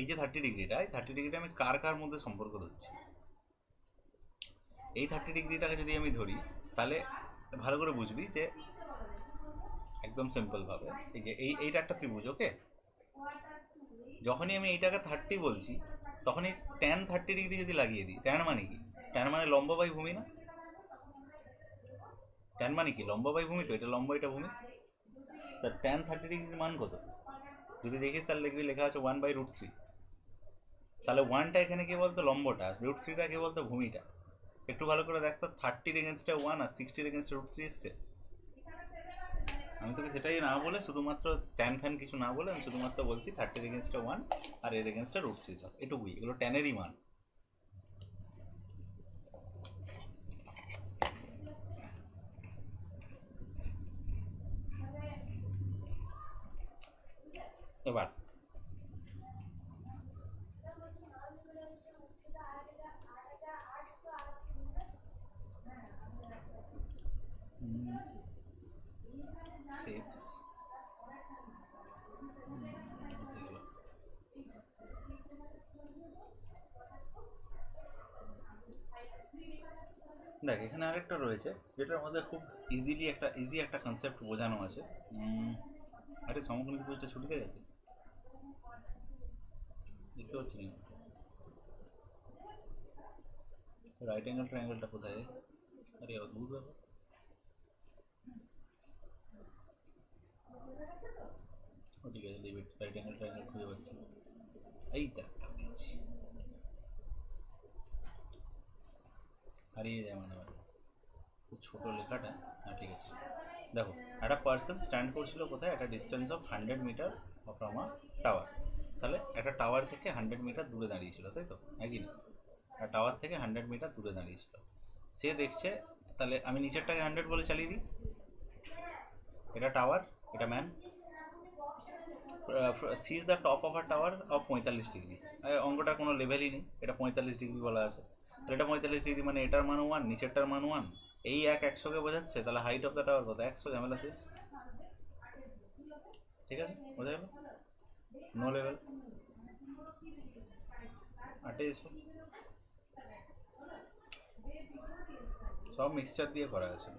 এই যে 30 ডিগ্রিটা আমি কার কার মধ্যে সম্পর্ক ধরছি। এই 30 ডিগ্রিটাকে যদি আমি ধরি, তাহলে ভালো করে বুঝবি যে একদম সিম্পল ভাবে এই যে এইটা একটা ত্রিভুজ, ওকে। যখনই আমি এইটাকে 30 বলছি, তখনই ট্যান 30 ডিগ্রি যদি লাগিয়ে দিই, ট্যান মানে কি, ট্যান মানে লম্ব বাই ভূমি না, ট্যান মানে কি লম্ব বাই ভূমি, তো এটা লম্ব এটা ভূমি, তা ট্যান 30 ডিগ্রির মান কত যদি দেখিস, তাহলে দেখবি লেখা আছে 1/√3। তাহলে 1টা এখানে কে বলতো লম্বটা, √3টা কে বলতো ভূমিটা। একটু ভালো করে দেখতো, 30 এগেনস্টে 1 আর 60 এগেনস্টে √3 এসছে। আমি তোকে সেটাই না বলে, শুধুমাত্র ট্যান ফ্যান কিছু না বলে, আমি শুধুমাত্র বলছি 30 এগেনস্টে 1 আর এর এগেনস্টে √3, এটুকুই, এগুলো ট্যানেরই মান। এবার শেপস, দেখ এখানে আরেকটা রয়েছে যেটার মধ্যে খুব ইজি একটা কনসেপ্ট বোঝানো আছে। আরে সমকোণী ত্রিভুজটা ছুটিতে গেছে, দেখতে পাচ্ছি না। রাইট অ্যাঙ্গেল ট্রায়াঙ্গেলটা কোথায়, আরে অদ্ভুত ব্যাপার। ও ঠিক আছে, leave it, right angle triangle খুঁজে পাচ্ছি না। এই একটা পেয়েছি, হারিয়ে যায় মানে খুব ছোটো লেখাটা। হ্যাঁ ঠিক আছে, দেখো একটা পার্সন স্ট্যান্ড করছিল কোথায়, একটা distance of 100 metre from a tower. তাহলে একটা টাওয়ার থেকে 100 মিটার দূরে দাঁড়িয়েছিল, তাই তো, একই না, একটা টাওয়ার থেকে 100 মিটার দূরে দাঁড়িয়েছিল। সে দেখছে, তাহলে আমি নিচেরটাকে 100 বলে চালিয়ে দিই, এটা টাওয়ার, এটা man. Sees the top of a tower of 45 degree. অঙ্কটার কোনো লেভেলই নেই, এটা 45 ডিগ্রি বলা আছে, তাহলে এটা 45 ডিগ্রি, মানে এটার মান 1, নিচেরটার মান 1, এই 100কে বোঝাচ্ছে, তাহলে হাইট অফ দ্য টাওয়ার কত, 100, ঝামেলা শেষ। ঠিক আছে, বোঝা গেল, নো লেভেল। আটে এসো, সব মিক্সচার দিয়ে করা আছে।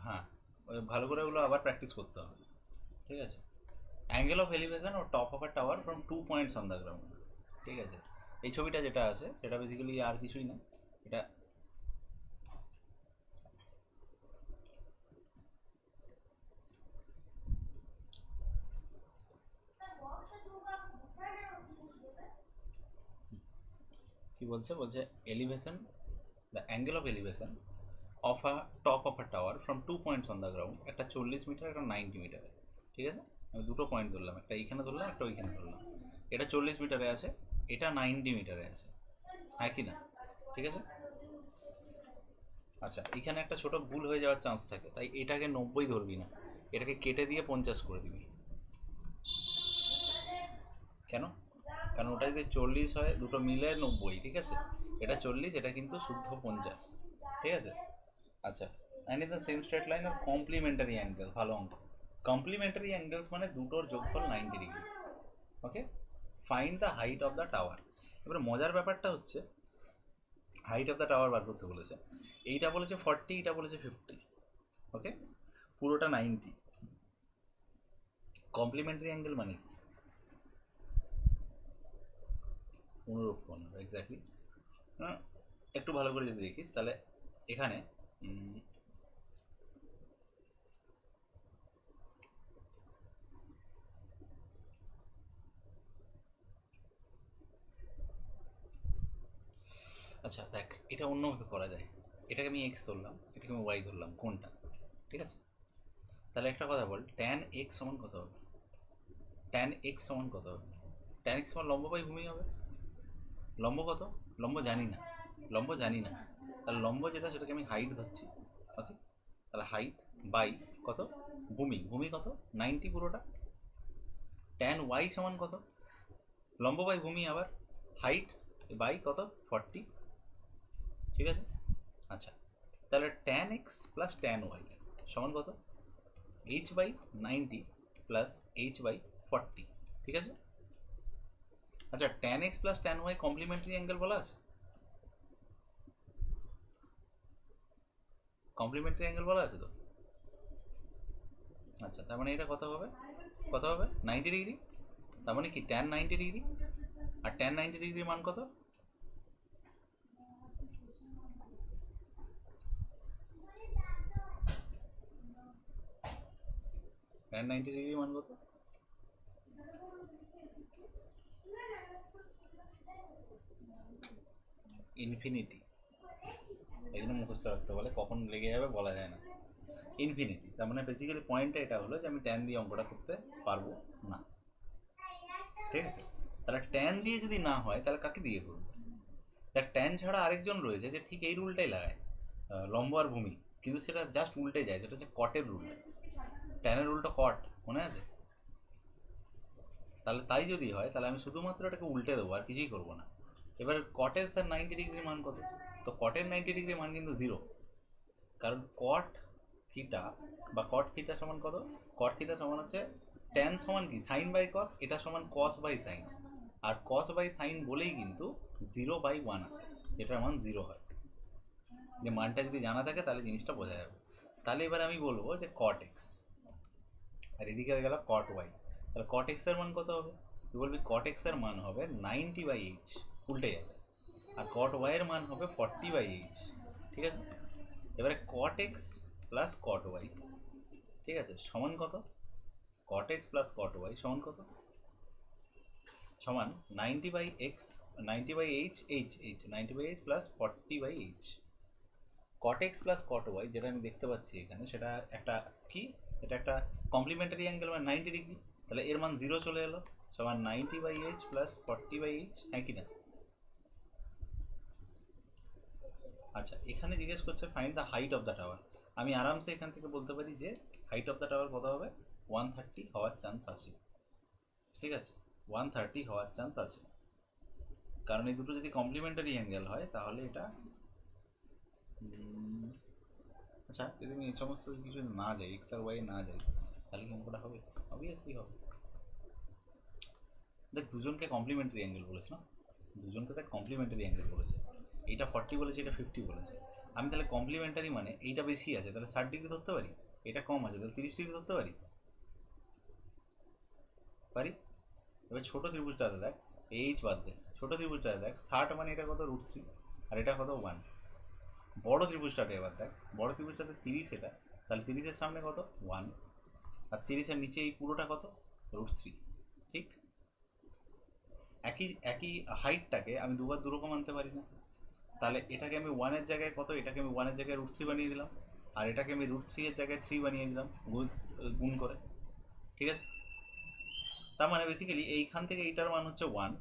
হ্যাঁ, ভালো করে ওগুলো আবার প্র্যাকটিস করতে হবে। ঠিক আছে, angle of elevation of top of a tower from 2 points on the ground. ঠিক আছে, এই ছবিটা যেটা আছে সেটা বেসিক্যালি আর কিছুই না, এটা কি বলছে, বলছে elevation, the angle of elevation of a top of a tower from 2 points on the ground, একটা 40 মিটার, একটা 90 মিটারে। ঠিক আছে, আমি দুটো পয়েন্ট ধরলাম, একটা এইখানে ধরলাম, একটা ওইখানে ধরলাম। এটা 40 মিটারে আছে, এটা 90 মিটারে আছে, একই না। ঠিক আছে, আচ্ছা এখানে একটা ছোট ভুল হয়ে যাওয়ার চান্স থাকে, তাই এটাকে 90 ধরবি না, এটাকে কেটে দিয়ে 50 করে দিবি। কেন, কারণ ওটা যদি 40 হয়, দুটো মিলে 90, ঠিক আছে, এটা 40, এটা কিন্তু শুদ্ধ 50। ঠিক আছে? আচ্ছা, and in the same straight line of complimentary angle, ভালো অঙ্ক। কমপ্লিমেন্টারি অ্যাঙ্গেলস মানে দুটোর যোগফল 90 degree. Okay, find the height of the tower. এবারে মজার ব্যাপারটা হচ্ছে হাইট অফ দ্য টাওয়ার বার করতে বলেছে। এইটা বলেছে 40, এটা বলেছে 50। ওকে, পুরোটা 90। কমপ্লিমেন্টারি অ্যাঙ্গেল মানে অনুরূপ কোণ, এক্স্যাক্টলি। একটু ভালো করে যদি দেখিস তাহলে এখানে আচ্ছা দেখ, এটা অন্যভাবে করা যায়। এটাকে আমি এক্স ধরলাম, এটাকে আমি ওয়াই ধরলাম, কোনটা? ঠিক আছে, তাহলে একটা কথা বল, ট্যান এক্স সমান কত হবে? ট্যান এক্স সমান কত হবে? ট্যান এক্স সমান লম্ব বাই ভূমি হবে। লম্ব কত? লম্ব জানি না, লম্ব জানি না। তাহলে লম্ব যেটা সেটাকে আমি হাইট ধরছি। ওকে, তাহলে হাইট বাই কত? ভূমি। ভূমি কত? 90 পুরোটা। ট্যান ওয়াই সমান কত? লম্ব বাই ভূমি আবার হাইট বাই কত? 40। ঠিক আছে, আচ্ছা তাহলে tan x plus tan y সমান কত? H by 90 plus H by 40। ঠিক আছে, আচ্ছা tan x plus tan y complementary angle বলা আছে? কমপ্লিমেন্টারি অ্যাঙ্গেল বলা আছে তো? আচ্ছা, তার মানে এটা কত হবে? কত হবে? 90 ডিগ্রি। তার মানে কি ট্যান 90 ডিগ্রি, আর ট্যান 90 ডিগ্রির মান কত? ট্যান 90 ডিগ্রির মান কত? ইনফিনিটি। এখানে মুখস্থ রাখতে বলে, কখন লেগে যাবে বলা যায় না। ইনফিনিটি, তার মানে বেসিক্যালি পয়েন্টটা এটা হলো যে আমি ট্যান দিয়ে অঙ্কটা করতে পারবো না। ঠিক আছে, তাহলে ট্যান দিয়ে যদি না হয় তাহলে কাকে দিয়ে করবো? দেখ, ট্যান ছাড়া আরেকজন রয়েছে যে ঠিক এই রুলটাই লাগায়, লম্ব আর ভূমি, কিন্তু সেটা জাস্ট উল্টে যায়, সেটা হচ্ছে কটের রুল। ট্যানের রুলটা কট, মনে আছে? তাহলে তাই যদি হয় তাহলে আমি শুধুমাত্র এটাকে উল্টে দেবো, আর কিছুই করবো না। এবার কটের স্যার 90 ডিগ্রির মান কত? তো কটের 90 ডিগ্রির মান কিন্তু 0, কারণ কট থিটা বা কট থিটা সমান কত? কট থিটা সমান হচ্ছে ট্যান সমান কি সাইন বাই কস, এটা সমান কস বাই সাইন, আর কস বাই সাইন বলেই কিন্তু 0/1 আসে, যেটার মান 0 হয়। যে মানটা যদি জানা থাকে তাহলে জিনিসটা বোঝা যাবে। তাহলে এবার আমি বলবো যে কট এক্স, আর এদিকে হয়ে গেল কট ওয়াই। তাহলে কট এক্স এর মান কত হবে? তুই বলবি কট এক্স এর মান হবে 90/h, উল্টে যাবে। আর কট ওয়াই এর মান হবে 40/h। ঠিক আছে, এবারে cot x plus cot y, ঠিক আছে, সমান কত? Cot x plus cot y সমান কত? সমান 90/x, 90/h, h 90/h plus 40/h। Cot x plus cot y যেটা আমি দেখতে পাচ্ছি এখানে, সেটা একটা কি, এটা একটা কমপ্লিমেন্টারি অ্যাঙ্গেল, মানে 90 ডিগ্রি। তাহলে এর মান 0 চলে এলো, সমান 90/h প্লাস 40/h, হ্যাঁ কি না? আচ্ছা, এখানে জিজ্ঞেস করছে find the height of the tower. আমি আরামসে এখান থেকে বলতে পারি যে হাইট অফ দ্য টাওয়ার কত হবে? 130 হওয়ার চান্স আছে। ঠিক আছে, 130 হওয়ার চান্স আছে, কারণ এই দুটো যদি কমপ্লিমেন্টারি অ্যাঙ্গেল হয় তাহলে এটা আচ্ছা যদি আমি এই সমস্ত কিছু না যাই, এক্স আর ওয়াই না যাই, তাহলে কি অঙ্কটা হবে? অবভিয়াসলি হবে। দেখ, দুজনকে কমপ্লিমেন্টারি অ্যাঙ্গেল বলেছে না, দুজনকে দেখ কমপ্লিমেন্টারি অ্যাঙ্গেল বলেছে। এইটা 40 বলেছে, এটা 50 বলেছে। আমি তাহলে কমপ্লিমেন্টারি মানে এইটা বেশি আছে তাহলে 60 ডিগ্রি ধরতে পারি, এটা কম আছে তাহলে 30 ডিগ্রি ধরতে পারি। পারি। এবার ছোটো ত্রিভুজটাতে দেখ, এইচ বাদ দে, ছোটো ত্রিভুজটাতে দেখ 60 মানে এটা কত? √3, আর এটা কত? 1। বড় ত্রিভুজটাতে এবার দেখ, বড় ত্রিভুজটাতে 30, এটা তাহলে 30-এর সামনে কত? 1, আর 30-এর নিচে এই পুরোটা কত? √3। ঠিক, একই একই হাইটটাকে আমি দুবার দুরকম আনতে পারি না। তাহলে এটাকে আমি 1-এর জায়গায় কত, এটাকে আমি 1-এর জায়গায় √3 বানিয়ে দিলাম, আর এটাকে আমি √3-এর জায়গায় 3 বানিয়ে দিলাম গুণ করে। ঠিক আছে, তার মানে বেসিক্যালি এইখান থেকে এইটার মান হচ্ছে 1,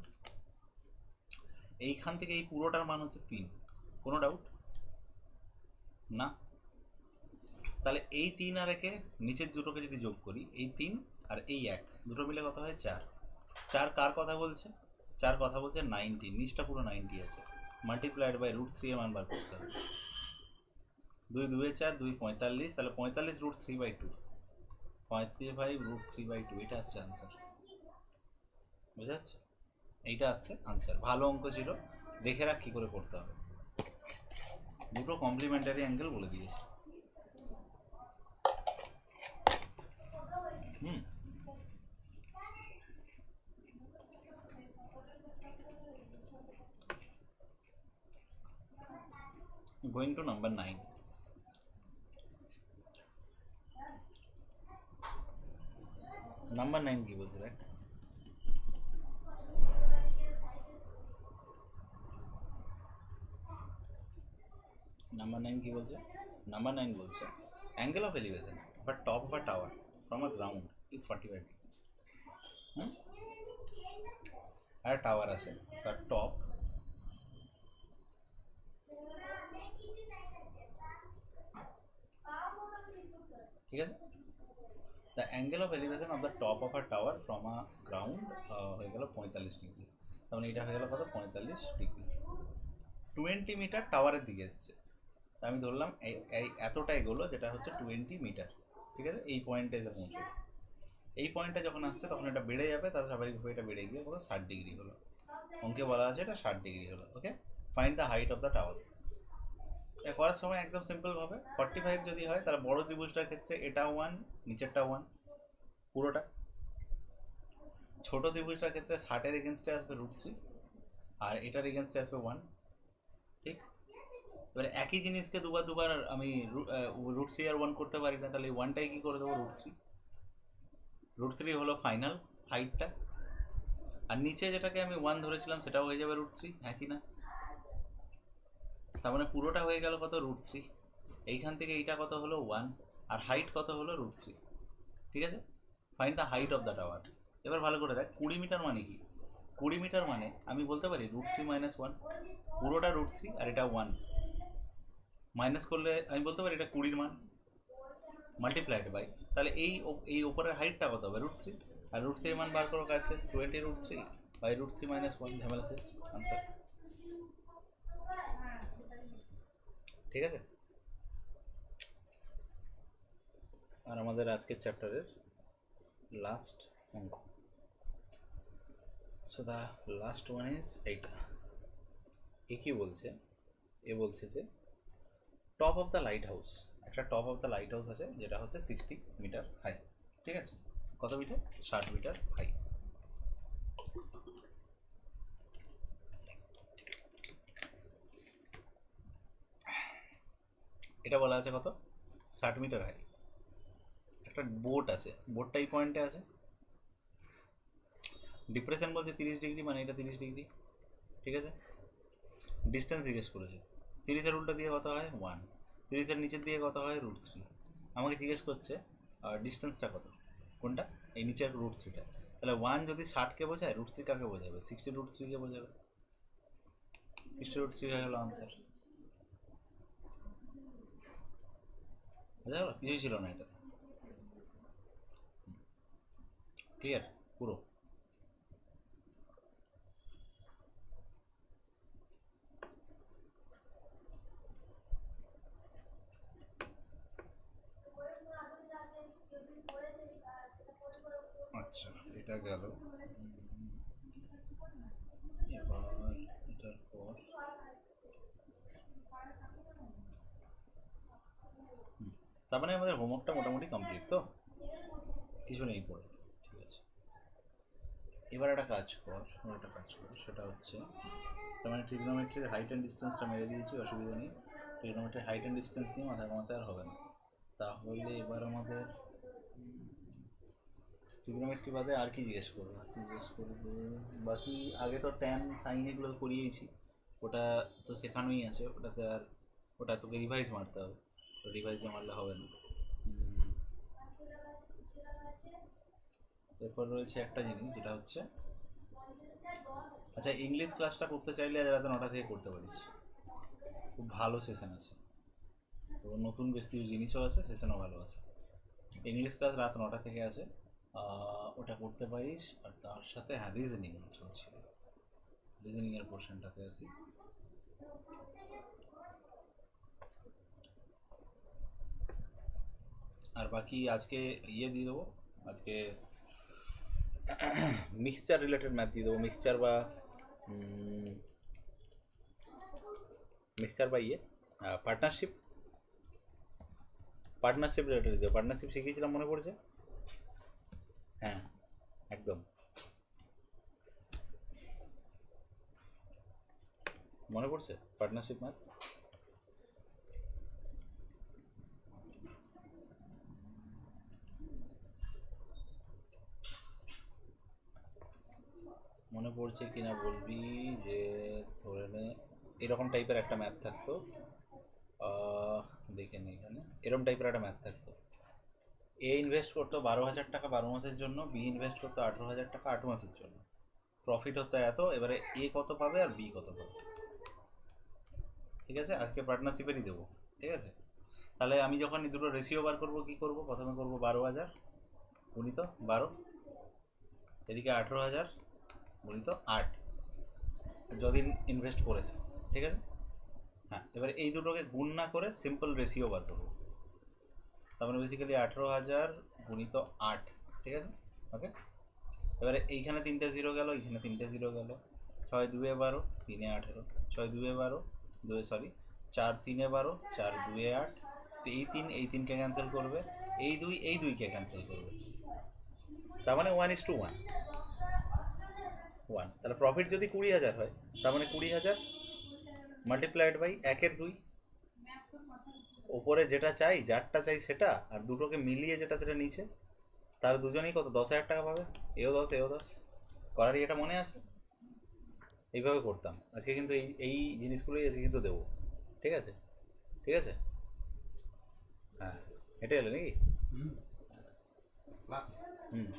এইখান থেকে এই পুরোটার মান হচ্ছে 3। কোনো ডাউট না? তাহলে এই 3 আর একে নিচের দুটোকে যদি যোগ করি, এই 3 আর এই 1 দুটো মিলে কত হয়? 4। 4 কার কথা বলছে? 4 কথা বলছে 90, নিচটা পুরো 90 আছে, মাল্টিপ্লাইড বাই √3 এর মান বার করতে হবে। 2 2 4 2 45, তাহলে 45√3/2, 45√3/2, এটা আসছে আনসার। বুঝা যাচ্ছে? এইটা আসছে আনসার। ভালো অঙ্ক ছিল, দেখে রাখ কী করে করতে হবে। দুটো কমপ্লিমেন্টারি অ্যাঙ্গেল বলে দিয়েছে। Going to number 9. Number 9 কি বলছে দেখ? Number 9 কি বলছে? Number 9 বলছে angle of elevation of a top of a tower from a ground is 45 degree. আর টাওয়ার আছে, তার টপ ঠিক আছে। The angle of elevation of the top of a tower from a ground হয়ে গেল 45 ডিগ্রি। তার মানে এটা হয়ে গেল কত? 45 ডিগ্রি। 20 মিটার টাওয়ারের দিকে এসছে, আমি ধরলাম এই এতটা এগোলো, যেটা হচ্ছে 20 মিটার, ঠিক আছে। এই পয়েন্টে এসে পৌঁছলো, এই পয়েন্টে যখন আসছে তখন এটা বেড়ে যাবে, তার স্বাভাবিকভাবে এটা বেড়ে গিয়ে কত? 60 ডিগ্রি হলো। অঙ্কে বলা আছে এটা 60 ডিগ্রি হলো। Okay, find the height of the tower. এটা করার সময় একদম সিম্পলভাবে 45 যদি হয় তাহলে বড় ত্রিভুজটার ক্ষেত্রে এটা 1, নিচেরটা 1 পুরোটা। ছোট ত্রিভুজটার ক্ষেত্রে 60-এর এগেনস্টে আসবে √3, আর এটার এগেনস্টে আসবে 1, ঠিক। এবারে একই জিনিসকে দুবার দুবার আমি √3 আর 1 করতে পারি না, তাহলে 1টাই কী করে দেবো? √3। √3 হলো ফাইনাল হাইটটা, আর নিচে যেটাকে আমি 1 ধরেছিলাম সেটাও হয়ে যাবে √3, হ্যাঁ কি না? তার মানে পুরোটা হয়ে গেল কত? √3। এইখান থেকে এইটা কত হলো? 1, আর হাইট কত হলো? √3, ঠিক আছে। Find the height of the tower. এবার ভালো করে দেখ, 20 মিটার মানে কি? 20 মিটার মানে আমি বলতে পারি √3 - 1, পুরোটা √3 আর এটা 1, মাইনাস করলে আমি বলতে পারি এটা 20-র মান, মাল্টিপ্লাইড বাই, তাহলে এই ওপরের হাইটটা কত হবে? √3, আর √3-এর মান বার করো, কাজ শেষ। 20√3 বাই √3 - 1, ঝামেলা শেষ, আনসার। ঠিক আছে। আর আমাদের আজকের চ্যাপ্টারের লাস্ট অঙ্ক, so the last one is এইটা। এ কি বলছে? এ বলছে যে top of the lighthouse, একটা top of the lighthouse আছে যেটা হচ্ছে 60 মিটার হাই, ঠিক আছে। কত মিটার? 60 metre high. এটা বলা আছে কত? 60 মিটার হাই। একটা বোট আছে, বোটটা এই পয়েন্টে আছে, ডিপ্রেশন বলছে 30 ডিগ্রি, মানে এটা 30 ডিগ্রি, ঠিক আছে। ডিস্টেন্স জিজ্ঞেস করেছে, 30-এর উল্টো দিয়ে কত হয়? 1, 30-এর নিচের দিয়ে কত হয়? √3। আমাকে জিজ্ঞেস করছে ডিস্টেন্সটা কত, কোনটা? এই নিচের √3টা। তাহলে 1 যদি 60কে বোঝায়, √3 কাকে বোঝাবে? 60√3-কে বোঝাবে। 60√3 হয়ে গেল আনসার। বুঝা গেল? কিছুই ছিল না এটা, ক্লিয়ার পুরো। আচ্ছা, এটা গেল। এবার এটার পর তার মানে আমাদের হোমওয়ার্কটা মোটামুটি কমপ্লিট তো, কিছু নেই পড়ে, ঠিক আছে। এবার একটা কাজ কর, সেটা হচ্ছে, তার মানে ট্রিগনোমেট্রির হাইট অ্যান্ড ডিস্টেন্সটা মেরে দিয়েছি, অসুবিধা নেই। ট্রিগনোমেট্রির হাইট অ্যান্ড ডিস্টেন্স নিয়ে মাথা ঘামাতে আর হবে না। তাহলে এবার আমাদের ট্রিগনোমেট্রি বাদে আর কি জিজ্ঞেস করবো? বাকি আগে তো ট্যান সাইন এগুলো করিয়েছি, ওটা তো শেখানোই আছে, ওটাতে আর ওটা তোকে রিভাইজ মারতে হবে, রিভাইজে মারলে হবে না। এরপর রয়েছে একটা জিনিস, যেটা হচ্ছে, আচ্ছা ইংলিশ ক্লাসটা করতে চাইলে আজ রাতে 9টা থেকে করতে পারিস, খুব ভালো সেশন আছে, এবং নতুন বেশ কিছু জিনিসও আছে, সেশনও ভালো আছে। ইংলিশ ক্লাস রাত 9টা থেকে আছে, ওটা করতে পারিস। আর তার সাথে হ্যাঁ, রিজনিং চলছে, রিজনিংয়ের পোর্শনটাতে আছি। আর বাকি আজকে ইয়ে দিয়ে দেবো, আজকে মিক্সচার রিলেটেড ম্যাথ দিয়ে দেবো, মিক্সচার বা ইয়ে পার্টনারশিপ রিলেটেড দিয়ে দেবো। পার্টনারশিপ শিখিয়েছিলাম, মনে পড়ছে? হ্যাঁ একদম মনে পড়ছে পার্টনারশিপ ম্যাথ। মনে পড়ছে কিনা বলবি, যে ধরে নে এরকম টাইপের একটা ম্যাথ থাকতো, দেখে নি এখানে, এরকম টাইপের একটা ম্যাথ থাকতো। এ ইনভেস্ট করতো 12,000 টাকা 12 মাসের জন্য, বি ইনভেস্ট করতো 18,000 টাকা 8 মাসের জন্য, প্রফিট হতো এত, এবারে এ কত পাবে আর বি কত পাবে। ঠিক আছে, আজকে পার্টনারশিপেরই দেবো। ঠিক আছে, তাহলে আমি যখন এই দুটো রেশিও বার করবো, কী করবো, প্রথমে করবো 12,000 গুণিত 12, এদিকে 18,000 গুণিত 8, যদিন ইনভেস্ট করেছে। ঠিক আছে, হ্যাঁ, এবারে এই দুটোকে গুণ না করে সিম্পল রেশিও বার করবো। তার মানে বেসিক্যালি 18,000 গুণিত 8। ঠিক আছে, ওকে। এবারে এইখানে 3টে জিরো গেল, এইখানে 3টে জিরো গেল, 6 2 12, 3 18, 6 2 12, 4 3 12, 4 2 8, এই 3কে ক্যান্সেল করবে, এই 2কে ক্যান্সেল করবে, তার মানে 1:1, তাহলে প্রফিট যদি 20,000 হয়, তার মানে 20,000 মাল্টিপ্লাইড বাই 1/2, ওপরে যেটা চাই, যারটা চাই সেটা, আর দুটোকে মিলিয়ে যেটা সেটা নিচে, তার দুজনেই কত 10,000 টাকা পাবে, এও 10 এও 10। করারই এটা মনে আছে, এইভাবে করতাম। আজকে কিন্তু এই জিনিসগুলোই আজকে কিন্তু দেবো। ঠিক আছে, ঠিক আছে, হ্যাঁ হেঁটে এলে নাকি? হুম,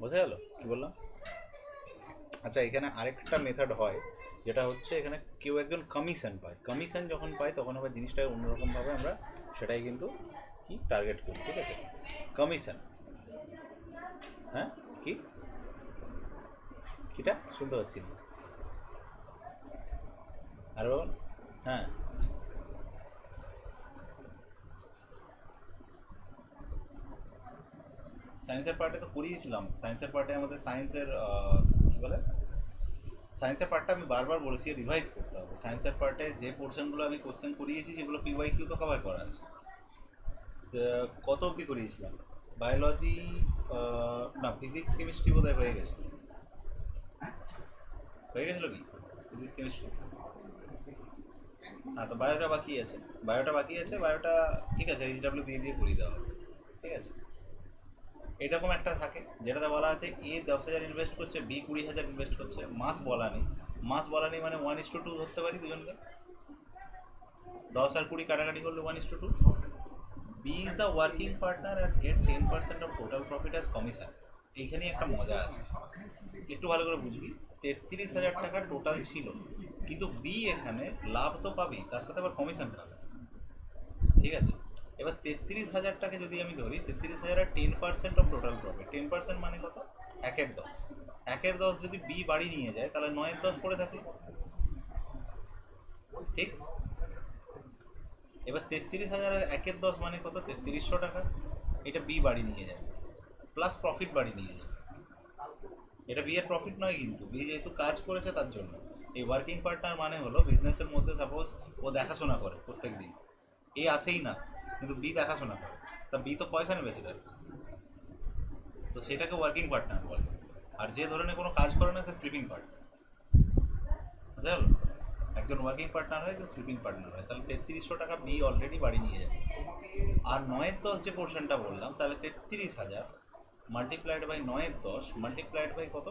বোঝা গেল কি বললাম? আচ্ছা, এখানে আরেকটা মেথড হয়, যেটা হচ্ছে এখানে কেউ একজন কমিশন পায়, কমিশন যখন পায় তখন আবার জিনিসটা অন্যরকমভাবে আমরা সেটাই কিন্তু কি টার্গেট করি। ঠিক আছে, কমিশন, হ্যাঁ কি কিটা শুনতে পাচ্ছি না আরো, হ্যাঁ সায়েন্সের পার্টে তো করিয়েছিলাম, সায়েন্সের পার্টে আমাদের সায়েন্সের কী বলে, সায়েন্সের পার্টটা আমি বারবার বলেছি রিভাইজ করতে হবে। সায়েন্সের পার্টে যে পোর্শনগুলো আমি কোশ্চেন করিয়েছি সেগুলো PYQ তো কভার করা আছে। কত অবধি করিয়েছিলাম? বায়োলজি না, ফিজিক্স কেমিস্ট্রি বোধহয় হয়ে গেছিলো কি ফিজিক্স কেমিস্ট্রি? হ্যাঁ, তো বায়োটা বাকি আছে, বায়োটা ঠিক আছে, HW দিয়ে করিয়ে দেওয়া হবে। ঠিক আছে, এরকম একটা থাকে যেটাতে বলা আছে এ 10,000 ইনভেস্ট করছে, বি 20,000 ইনভেস্ট করছে, মাস বলা নেই, মানে 1:2 ধরতে পারি দুজনকে, 10 আর 20 কাটাকাটি করলে 1:2। B is the working partner at get 10% of total profit as commission. এইখানেই একটা মজা আছে, একটু ভালো করে বুঝবি। 33,000 টাকা টোটাল ছিল, কিন্তু বি এখানে লাভ তো পাবেই, তার সাথে আবার কমিশন পাবে। ঠিক আছে, এবার 33,000টাকে যদি আমি ধরি, 33,000 আর 10% অফ টোটাল প্রফিট, 10% মানে কত, 1/10, 1/10 যদি বি বাড়ি নিয়ে যায় তাহলে 9/10 পড়ে থাকলো। ঠিক, এবার 33,000 আর 1/10 মানে কত, 3300 টাকা, এটা বি বাড়ি নিয়ে যাবে, প্লাস প্রফিট বাড়ি নিয়ে যাবে। এটা বি এর প্রফিট নয়, কিন্তু বি যেহেতু কাজ করেছে তার জন্য। এই ওয়ার্কিং পার্টনার মানে হলো বিজনেসের মধ্যে সাপোজ ও দেখাশোনা করে প্রত্যেক দিন, এ আসেই না কিন্তু বি দেখাশোনা করে, তা বি তো পয়সা নেবে সেটার, তো সেটাকে ওয়ার্কিং পার্টনার বলে। আর যে ধরনের কোনো কাজ করে না সে স্লিপিং পার্টনার। বুঝা গেল? একজন ওয়ার্কিং পার্টনার হয়, একজন স্লিপিং পার্টনার হয়। তাহলে 3300 টাকা বি অলরেডি বাড়ি নিয়ে যাবে। আর 9/10 যে পোর্শনটা বললাম, তাহলে 33,000 মাল্টিপ্লাইড বাই 9/10 মাল্টিপ্লাইড বাই কত,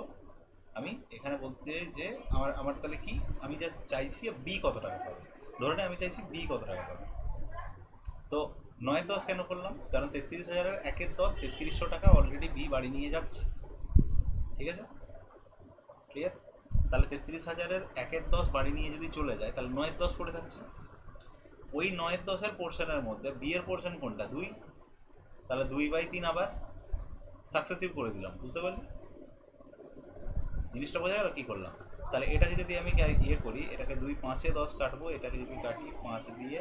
আমি এখানে বলতে চাই যে আমার তাহলে কি, আমি জাস্ট চাইছি বি কত টাকা পাবে, ধরে নে আমি চাইছি বি কত টাকা পাবে। তো 9/10 কেন করলাম, কারণ 33,000-এর 1/10 3300 টাকা অলরেডি বি বাড়ি নিয়ে যাচ্ছে। ঠিক আছে, ক্লিয়ার? তাহলে 33,000-এর 1/10 বাড়ি নিয়ে যদি চলে যায় তাহলে 9/10 পড়ে থাকছে। ওই 9/10-এর পোর্শনের মধ্যে বি এর পোর্শন কোনটা, 2, তাহলে 2/3 আবার সাকসেসিভ করে দিলাম। বুঝতে পারলি জিনিসটা? বোঝা গেল কী করলাম? তাহলে এটাকে যদি আমি ইয়ে করি, এটাকে 2 5 এ 10 কাটবো, এটাকে যদি কাটি 5 দিয়ে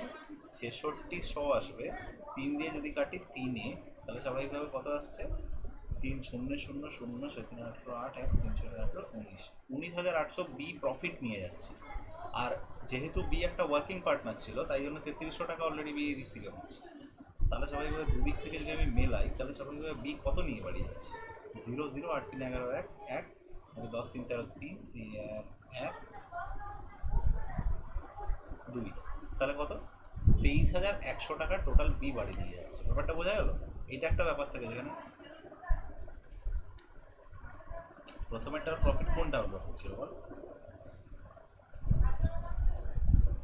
66 আসবে, 3 দিয়ে যদি কাটি 3 তাহলে স্বাভাবিকভাবে কত আসছে? 3 0 0 0 3 18 8 3 19,800 বি প্রফিট নিয়ে যাচ্ছে। আর যেহেতু বি একটা ওয়ার্কিং পার্টনার ছিল, তাই জন্য 3300 টাকা অলরেডি বি এই দিক থেকে পাচ্ছে। তাহলে স্বাভাবিকভাবে দুদিক থেকে যদি আমি মেলাই, তাহলে স্বাভাবিকভাবে বি কত নিয়ে বাড়িয়ে যাচ্ছে? 0 0 8 3 11 1 1 10 3 13 3 1 2, তাহলে কত? 23,100 টাকা টোটাল বি বাড়ি নিয়ে যাচ্ছে। ব্যাপারটা বোঝা গেল? এটা একটা ব্যাপার থাকে যেখানে প্রথমেরটার প্রফিট কোনটা প্রফিট ছিল বল?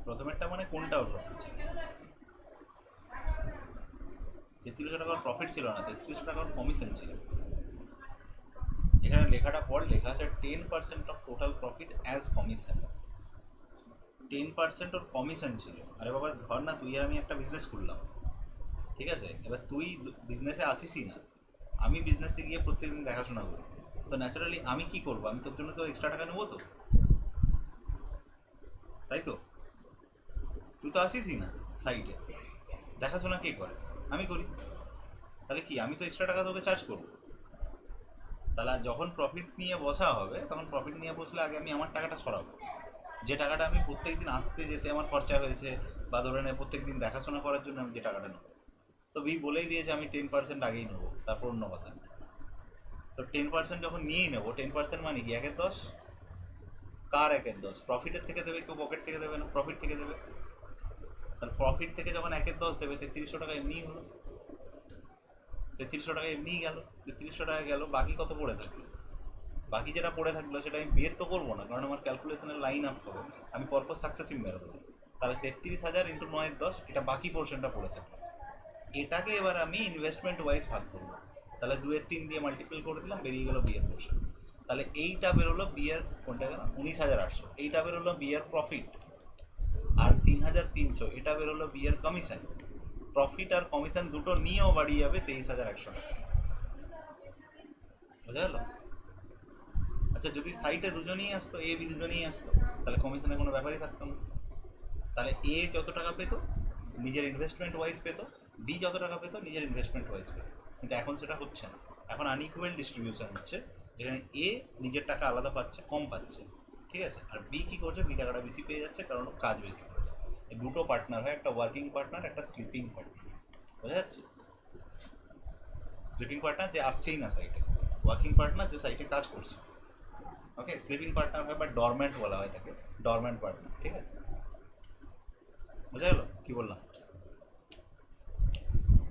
প্রথমেরটা মানে কোনটা প্রফিট ছিল? 3300 টাকার প্রফিট ছিল না, 3300 টাকার কমিশন ছিল। এখানে লেখাটা পর লেখা আছে 10% of total profit as commission. 10% or commission ছিল। আরে বাবা ধর না, তুই আর আমি একটা বিজনেস করলাম, ঠিক আছে? এবার তুই বিজনেসে আসিসই না, আমি বিজনেসে গিয়ে প্রত্যেকদিন দেখাশোনা করি, তো ন্যাচারালি আমি কি করবো? আমি তোর জন্য তো এক্সট্রা টাকা নেবো তো, তাই তো? তুই তো আসিসই না সাইটে, দেখাশোনা কে করে? আমি করি। তাহলে কি আমি তো এক্সট্রা টাকা তোকে চার্জ করবো? তাহলে যখন প্রফিট নিয়ে বসা হবে, তখন প্রফিট নিয়ে বসলে আগে আমি আমার টাকাটা সরাবো, যে টাকাটা আমি প্রত্যেক দিন আসতে যেতে আমার খরচা হয়েছে, বা ধরে নেয় প্রত্যেক দিন দেখাশোনা করার জন্য আমি যে টাকাটা নেবো। তো বি বলেই দিয়েছে আমি 10% আগেই নেবো, তারপর অন্য কথা। তো 10% যখন নিয়েই নেবো, 10% মানে কি 1/10? কার 1/10? প্রফিটের থেকে দেবে, কেউ পকেট থেকে দেবে না, প্রফিট থেকে দেবে। তাহলে প্রফিট থেকে যখন 1/10 দেবে, 3300 টাকা এমনিই হলো, 3300 টাকা এমনিই গেল। 3300 টাকা গেল, বাকি কত পড়ে থাকলো? বাকি যেটা পড়ে থাকলো সেটা আমি বের তো করবো না, কারণ আমার ক্যালকুলেশনের লাইন আপ হবে, আমি পরপর সাকসেসিভ মেরবো। তাহলে 33,000 ইন্টু 9 10, এটা বাকি পোর্শনটা পড়ে থাকলো। এটাকে এবার আমি ইনভেস্টমেন্ট ওয়াইজ ভাগ করবো। তাহলে 2 3 দিয়ে মাল্টিপল করে দিলাম, বেরিয়ে গেল বিয়ের পোর্শন। তাহলে এইটা বেরোলো বিয়ের কোনটা গেল 19,800, এইটা বেরোলো বিয়ের প্রফিট। আর 3,300 এটা বেরোলো বিয়ের কমিশন। প্রফিট আর কমিশন দুটো নিয়েও বাড়িয়ে যাবে 23,100 টাকা। বোঝা গেল? আচ্ছা, যদি সাইটে দুজনেই আসতো, এ বি দুজনেই আসতো, তাহলে কমিশনের কোনো ব্যাপারই থাকতো না। তাহলে এ যত টাকা পেতো নিজের ইনভেস্টমেন্ট ওয়াইজ পেতো, বি যত টাকা পেতো নিজের ইনভেস্টমেন্ট ওয়াইজ পেতো। কিন্তু এখন সেটা হচ্ছে না, এখন আনইকুয়াল ডিস্ট্রিবিউশন হচ্ছে, যেখানে এ নিজের টাকা আলাদা পাচ্ছে, কম পাচ্ছে, ঠিক আছে? আর বি কী করছে? বি টাকাটা বেশি পেয়ে যাচ্ছে, কারণ ও কাজ বেশি করেছে। এই দুটো পার্টনার হয়, একটা ওয়ার্কিং পার্টনার, একটা স্লিপিং পার্টনার। বোঝা যাচ্ছে? স্লিপিং পার্টনার যে আসছেই না সাইটে, ওয়ার্কিং পার্টনার যে সাইটে কাজ করছে। ওকে, স্লিপিং পার্টনার হয় বা ডরমেন্ট বলা হয় তাকে, ডরমেন্ট পার্টনার, ঠিক আছে? বোঝা গেল কী বললাম?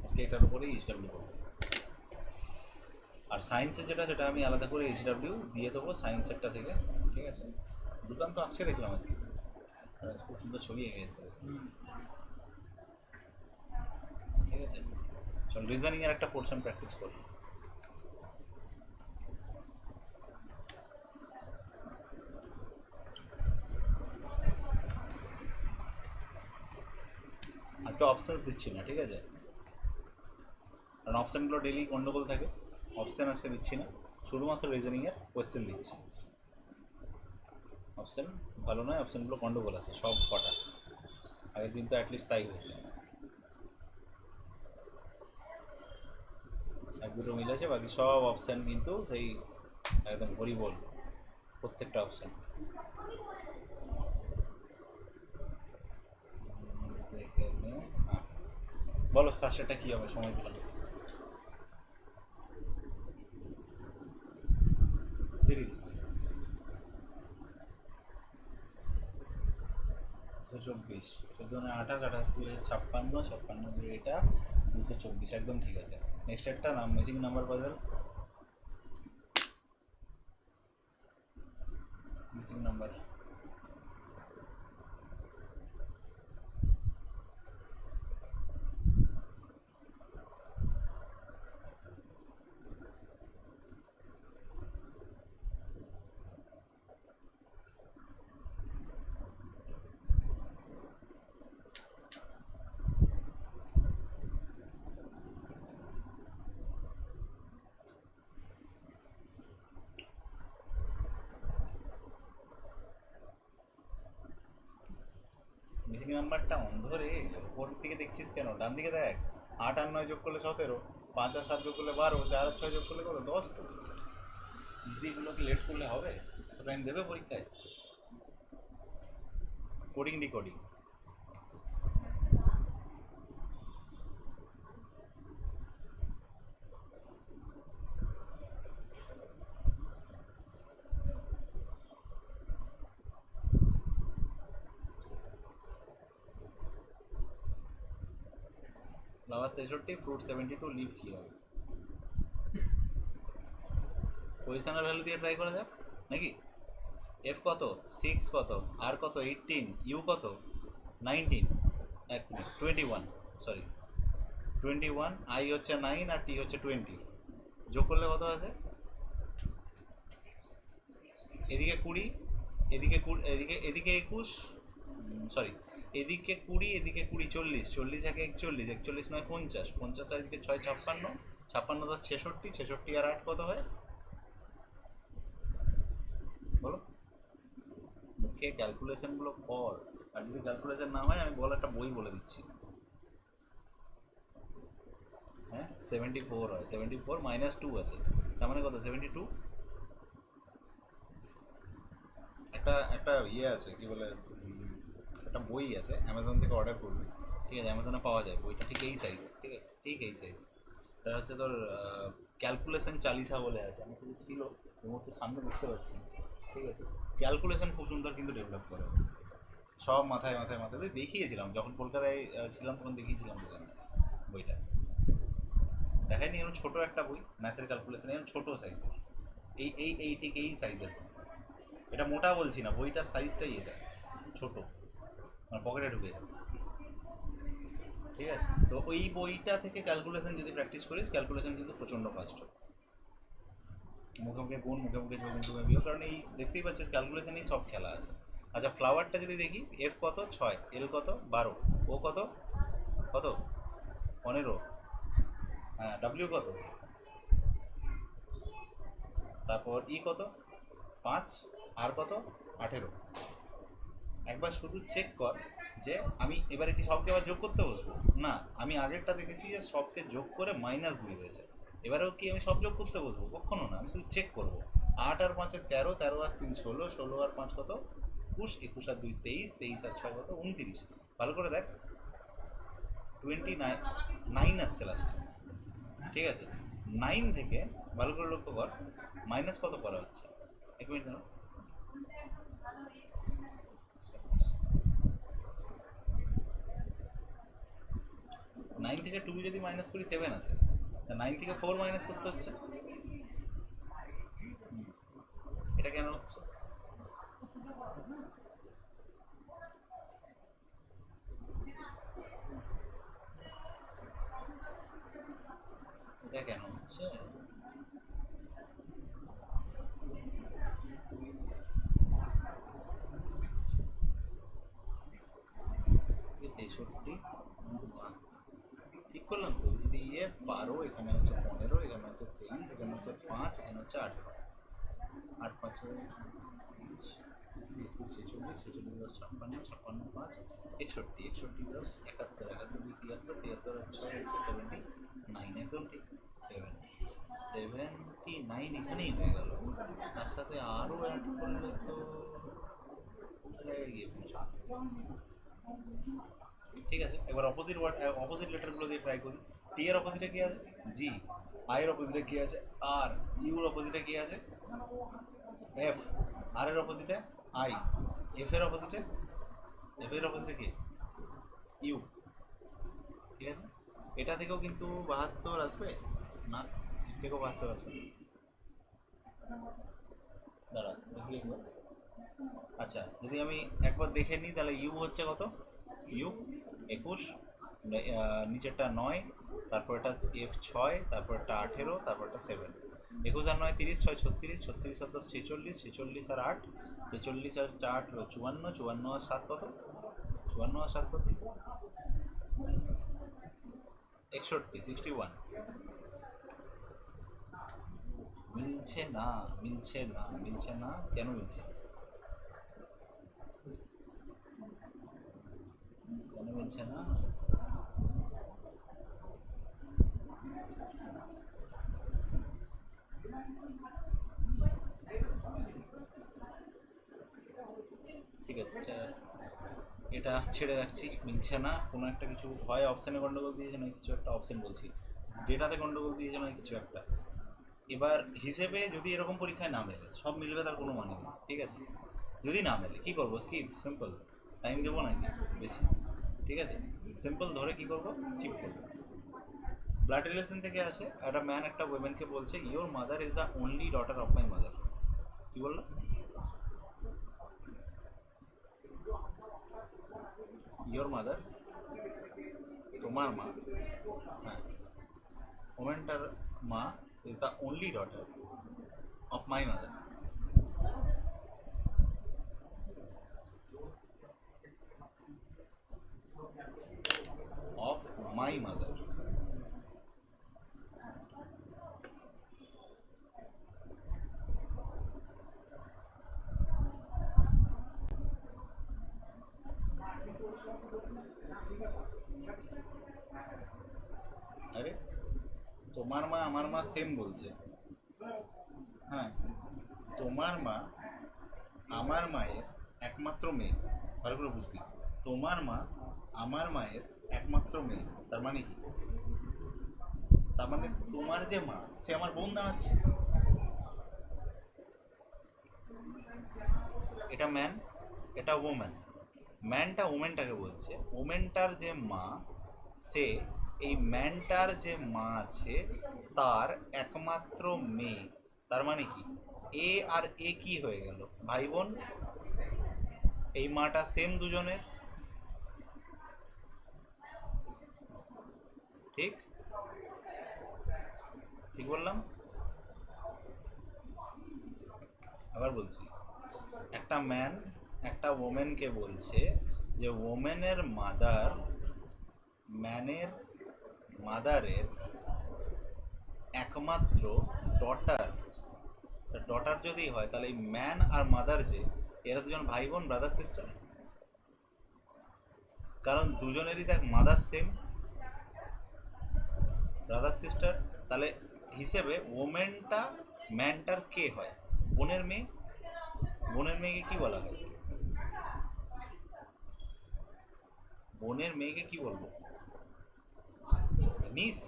আজকে এটার উপরে এইচডাব্লিউ করবো। আর সায়েন্সের যেটা, সেটা আমি আলাদা করে এইচডাব্লিউ দিয়ে দেবো সায়েন্সেরটা থেকে, ঠিক আছে? দুর্দান্ত আঁকছে দেখলাম আজকে, খুব সুন্দর ছবি এঁকে গেছে, ঠিক আছে? চল রিজনিংয়ের একটা পোর্শন প্র্যাকটিস করি। আজকে অপশানস দিচ্ছি না, ঠিক আছে? কারণ অপশানগুলো ডেলি গন্ডগোল থাকে, অপশান আজকে দিচ্ছি না, শুধুমাত্র রিজনিংয়ের কোয়েশ্চেন দিচ্ছি। অপশান ভালো নয়, অপশানগুলো গন্ডগোল আছে সব কটা, আগের দিন তো অ্যাটলিস্ট তাই হয়েছে, এক দুটো মিল আছে, বাকি সব অপশান কিন্তু সেই একদম হরিবোল, প্রত্যেকটা অপশান। হ্যাঁ, বলো ফার্স্টটা কী হবে, সময় দিলাম। সিরিজ 224, 14 28 28 2 56 56 এটা 224, একদম ঠিক আছে। নেক্সট একটা নাম, magic number puzzle, missing number. Easy নাম্বারটা অন্ধ রে, ওপর দিকে দেখছিস কেন? ডান দিকে দেখ। 8 আর 9 যোগ করলে 17, 5 আর 7 যোগ করলে 12, 4 আর 6 যোগ করলে কত? 10। তো ইজিগুলোকে লেট করলে হবে? এত টাইম দেবে পরীক্ষায়? Coding decoding flower 63, fruit 72, leave কি হবে? পজিশনাল ভ্যালু দিয়ে ট্রাই করা যাক নাকি? এফ কত? 6 কত? আর কত? 18, ইউ কত? 19, 1 মিনিট, 21, সরি 21, আই হচ্ছে 9 আর টি হচ্ছে 20, যোগ করলে কত আছে? এদিকে 20, এদিকে এদিকে এদিকে 21, সরি এদিকে 20, এদিকে 20, 40, 40 একে 41, 41 নয় 50, 50 আর এদিকে 6 56, 56 10 66, 66 আর 8 কত হয় বলো? মুখে ক্যালকুলেশনগুলো কর, আর যদি ক্যালকুলেশন না হয় আমি বল একটা বই বলে দিচ্ছি। হ্যাঁ 74 হয়, 74 মাইনাস 2 আছে, তার মানে কত? 72। একটা একটা ইয়ে আছে কি বলে, একটা বই আছে, অ্যামাজন থেকে অর্ডার করবি, ঠিক আছে? অ্যামাজনে পাওয়া যায় বইটা, ঠিক এই সাইজ, ঠিক আছে? ঠিক এই সাইজ। এটা হচ্ছে তোর ক্যালকুলেশন চালিসা বলে আছে, আমার কাছে ছিল, এই মুহূর্তে সামনে দেখতে পাচ্ছি, ঠিক আছে? ক্যালকুলেশন খুব সুন্দর কিন্তু ডেভেলপ করে, সব মাথায় মাথায় মাথায় দেখিয়েছিলাম যখন কলকাতায় ছিলাম, তখন দেখিয়েছিলাম দোকানে বইটা। দেখায়নি? এরকম ছোটো একটা বই, ম্যাথের ক্যালকুলেশন, এরকম ছোটো সাইজের, এই এই এই ঠিক এই সাইজের। এটা মোটা বলছি না, বইটার সাইজটাই এটা ছোটো, আমার পকেটে ঢুকে যাবে, ঠিক আছে? তো ওই বইটা থেকে ক্যালকুলেশন যদি প্র্যাকটিস করিস, ক্যালকুলেশন কিন্তু প্রচণ্ড ফাস্ট হবে। মুখে মুখে গুণ, মুখে মুখে যোগ, মুখে মুখে বিয়োগ, কারণ এই দেখতেই পাচ্ছিস ক্যালকুলেশনেই সব খেলা আছে। আচ্ছা ফ্লাওয়ারটা যদি দেখি, এফ কত? 6, এল কত? 12, ও কত? কত? 15, হ্যাঁ ডাব্লিউ কত? তারপর ই কত? 5, আর কত? 18। একবার শুধু চেক কর যে আমি এবারে কি সবকে আবার যোগ করতে বসবো? না, আমি আগেরটা দেখেছি যে সবকে যোগ করে -2 হয়েছে, এবারেও কি আমি সব যোগ করতে বসবো? কখনো না, আমি শুধু চেক করবো। 8 আর 5 13, 13 আর 3 16, 16 আর 5 কত? 21, 21 আর 2 23, 23 আর 6 কত? 29। ভালো করে দেখ, 29 আসছে লাস্টে, ঠিক আছে? 9 থেকে ভালো করে লক্ষ্য কর, মাইনাস কত করা হচ্ছে? 1 মিনিট দাঁড়াও। 9 থেকে 2 যদি মাইনাস করি 7 আছে, 9 থেকে 4 মাইনাস করতে হচ্ছে, এটা কেন হচ্ছে? এটা কেন হচ্ছে? এই 63 ঠিক করলাম তো? যদি ইয়ে 12, এখানে হচ্ছে 15, এখানে হচ্ছে 23, এখানে হচ্ছে 5, এখানে হচ্ছে 18, 8 5 30, 30 ছেচল্লিশ, 46 10 56, 56 5 61, 61 10 71, 71 2 73, 73 আর 6 হচ্ছে 79, একদম ঠিক। 79 এখানেই হয়ে গেল, তার সাথে আরও অ্যাড করলে তো জায়গায় গিয়ে পৌঁছাবে। ঠিক আছে, এবার অপোজিট ওয়ার্ড, অপোজিট লেটারগুলো দিয়ে ট্রাই করি। টি এর অপোজিটে কি আছে? জি। আই এর অপোজিটে কি আছে? আর। ইউর অপোজিটে কি আছে? এফ। আর এর অপোজিটে আই। এফ এর অপোজিটে, এফ এর অপোজিটে কি? ইউ। ঠিক আছে, এটা থেকেও কিন্তু 72 আসবে না, এর থেকেও 72 আসবে। দাঁড়া দেখি একবার। আচ্ছা যদি আমি একবার দেখে নিই, তাহলে ইউ হচ্ছে কত? ইউ 21, নিচেরটা 9, তারপর এটা এফ 6, তারপর একটা 18, তারপর একটা 7, 21 আর 9 30, 6 36, 36 আর 10 46, 46 আর 8, 46 আর 8 হলো 54, 54 আর 7 কত? 54 আর 7 কত? 61, 61। মিলছে না, মিলছে না, মিলছে না, কেন মিলছে? কেন মিলছে না? ঠিক আছে, এটা ছেড়ে রাখছি, মিলছে না। কোনো একটা কিছু হয় অপশানে গন্ডগোল দিয়েছে, না কিছু একটা অপশান বলছি, ডেটাতে গন্ডগোল দিয়েছে, না কিছু একটা। এবার হিসেবে যদি এরকম পরীক্ষায় না মেলে, সব মিলবে তার কোনো মানে নেই, ঠিক আছে? যদি না মেলে কী করবো? Skip, simple. টাইম দেবো নাকি বেশি? ঠিক আছে, সিম্পল ধরে কী করবো? স্কিপ করবো। ব্লাড রিলেশন থেকে আছে, একটা ম্যান একটা উইমেনকে বলছে your mother is the only daughter of my mother. কী বললো? ইওর মাদার, তোমার মা, হ্যাঁ, ওমেনটার মা is the only daughter of my mother. Of my mother. আরে তোমার মা আমার মা সেম বলছে। হ্যাঁ, তোমার মা আমার মায়ের একমাত্র মেয়ে। ভালো করে বুঝবি, তোমার মা আমার মায়ের একমাত্র মেয়ে। তার মানে কি? তার মানে তোমার যে মা সে আমার বোন দাঁড়াচ্ছে। এটা ম্যান, এটা ওম্যান। ম্যানটা ওমেনটাকে বলছে, ওমেনটার যে মা সে এই ম্যানটার যে মা আছে তার একমাত্র মেয়ে। তার মানে কি? এ আর এ কি হয়ে গেল? ভাই বোন। এই মাটা সেম দুজনের, ঠিক? ঠিক বললাম? আবার বলছি, একটা ম্যান একটা ওমেনকে বলছে যে ওমেনের মাদার ম্যানের মাদারের একমাত্র ডটার। ডটার যদি হয় তাহলে এই ম্যান আর মাদার যে এরা দুজন ভাই বোন, ব্রাদার সিস্টার। কারণ দুজনেরই দেখ মাদার সেম, ব্রাদার সিস্টার। তাহলে হিসেবে ওমেনটা ম্যানটার কে হয়? বোনের মেয়ে। বোনের মেয়েকে কি বলা হয়? বোনের মেয়েকে কি বলবো? নিস।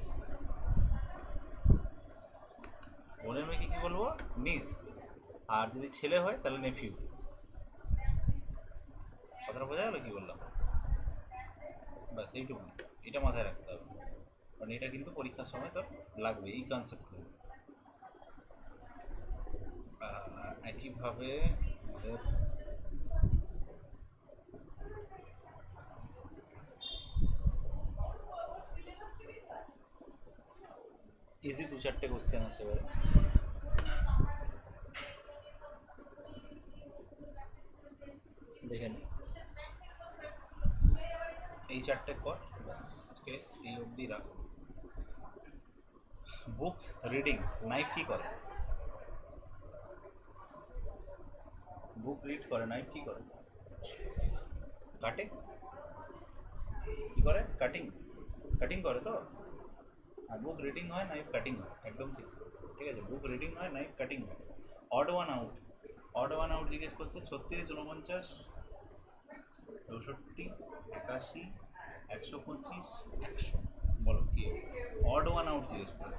বোনের মেয়েকে কি বলবো? নিস। আর যদি ছেলে হয় তাহলে নেফিউ। কথাটা বোঝা গেল কি বললাম? ব্যাস এইটুকু, এটা মাথায় রাখতে হবে, কারণ এটা কিন্তু পরীক্ষার সময় তোর লাগবে এই কনসেপ্টগুলো। একইভাবে আমাদের ইজি দু চারটে কোশ্চেন আছে এবারে। দেখে নি, এই চারটে কর, ব্যাস আজকে এই অবধি রাখ। বুক রিডিং, নাইফ কি করে? বুক রিড করে, নাইফ কি করে? কাটে। কি করে? কাটিং। কাটিং করে তো। আর বুক রিডিং হয়, নাইফ কাটিং হয়, একদম ঠিক। ঠিক আছে, বুক রিডিং হয়, নাইফ কাটিং হয়। Odd one out. Odd one out জিজ্ঞেস করছে 36, 49, 64, 81, 125, 100। বলো কি? অড ওয়ান আউট জিজ্ঞেস করে।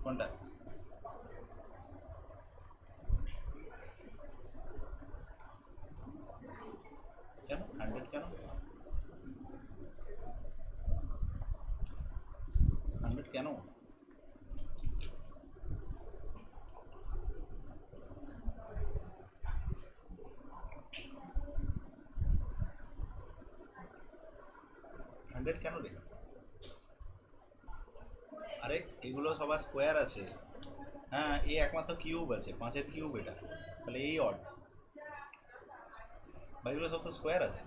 কোনটা? কেন 100? কেন 100? কেন? হান্ড্রেড কেন রে? আরে এগুলো সবার স্কোয়ার আছে। হ্যাঁ, এই একমাত্র কিউব আছে, 5-এর কিউব এটা, তাহলে এই অড। বা এগুলো সব তো স্কোয়ার আছে।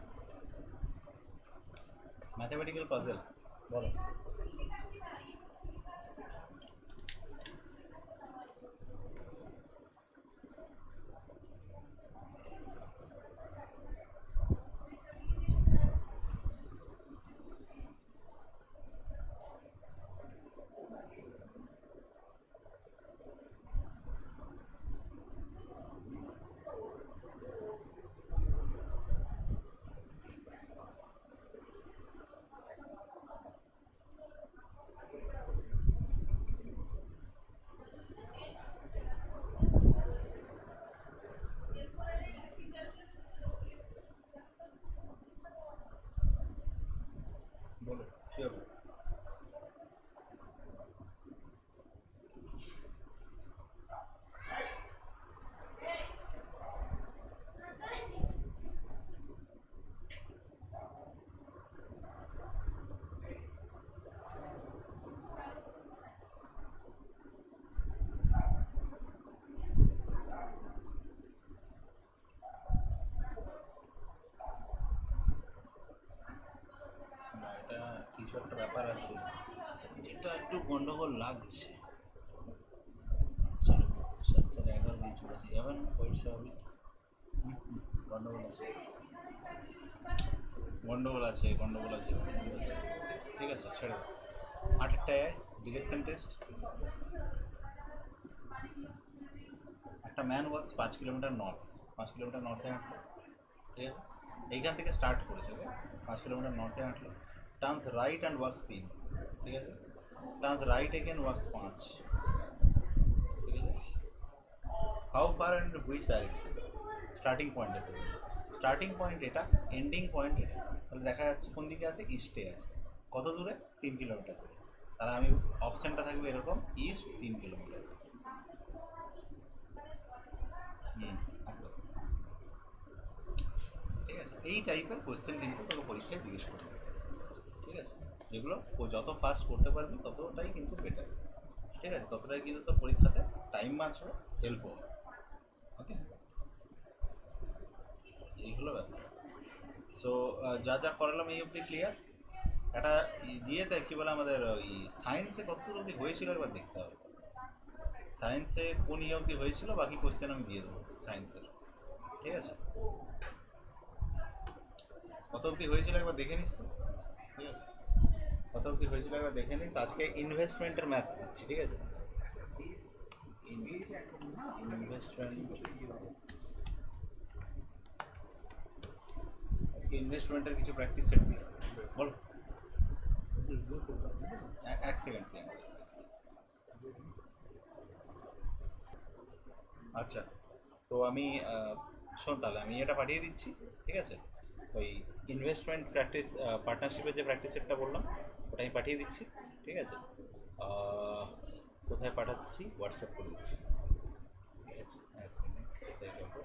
Mathematical puzzle. বলো। বলো কি হবে? না, এটা কিছু একটা ব্যাপার আছে, এটা একটু গন্ডগোল লাগছে। চলো, 7 4 11 দিয়ে চলে আসি, যাবে না পয়সা হবে। গন্ডগোল আছে, গন্ডগোল আছে, গন্ডগোল আছে, গন্ডগোল আছে। ঠিক আছে, ছেড়ে দাও। 8টায় ডিরেকশন টেস্ট। একটা man walks 5 kilometre north, 5 kilometre নর্থে হাঁটলো। ঠিক আছে, এইখান থেকে স্টার্ট করেছে, ওকে। 5 কিলোমিটার নর্থে হাঁটলো, টার্নস রাইট অ্যান্ড ওয়ার্কস 3। ঠিক আছে, টার্নস রাইট এগেন ওয়ার্কস 5। ঠিক আছে, how far and which direction? Starting point এটা, স্টার্টিং পয়েন্ট এটা, এন্ডিং পয়েন্ট এটা। তাহলে দেখা যাচ্ছে কোন দিকে আছে, ইস্টে আছে। কত দূরে? 3 কিলোমিটার দূরে। তাহলে আমি অপশানটা থাকবে এরকম, ইস্ট 3 কিলোমিটার। হুম, একদম। ঠিক আছে, এই টাইপের কোয়েশ্চেন কিন্তু তোকে পরীক্ষায় জিজ্ঞেস করবে। ঠিক আছে, যেগুলো ও যত ফাস্ট করতে পারবি ততটাই কিন্তু বেটার। ঠিক আছে, ততটাই কিন্তু তোর পরীক্ষাতে টাইম বাঁচবে, হেল্প হবে। ওকে, এই হলো ব্যাপার। সো যা যা করালাম এই অবধি ক্লিয়ার। একটা ইয়েতে কী বলে আমাদের ওই সায়েন্সে কতদূর অবধি হয়েছিল একবার দেখতে হবে। সায়েন্সে কোন ইয়ে অবধি হয়েছিল, বাকি কোয়েশ্চেন আমি দিয়ে দেবো সায়েন্সের। ঠিক আছে, কত অবধি হয়েছিল একবার দেখে নিস তো। ঠিক আছে, কত অবধি হয়েছিল একবার দেখে নিস। আজকে ইনভেস্টমেন্টের ম্যাথ দিচ্ছি, ঠিক আছে। ইনভেস্টমেন্ট, আজকে ইনভেস্টমেন্টের কিছু প্র্যাকটিস সেট দিই, বলো। এক সেকেন্ড প্লিজ। আচ্ছা, তো আমি শোন, তাহলে আমি এটা পাঠিয়ে দিচ্ছি। ঠিক আছে, ওই ইনভেস্টমেন্ট প্র্যাকটিস পার্টনারশিপের যে প্র্যাকটিস সেটটা বললাম, ওটা আমি পাঠিয়ে দিচ্ছি। ঠিক আছে, কোথায় পাঠাচ্ছি, হোয়াটসঅ্যাপ করে দিচ্ছি। ঠিক আছে, এক মিনিট, কোথায় যাবো?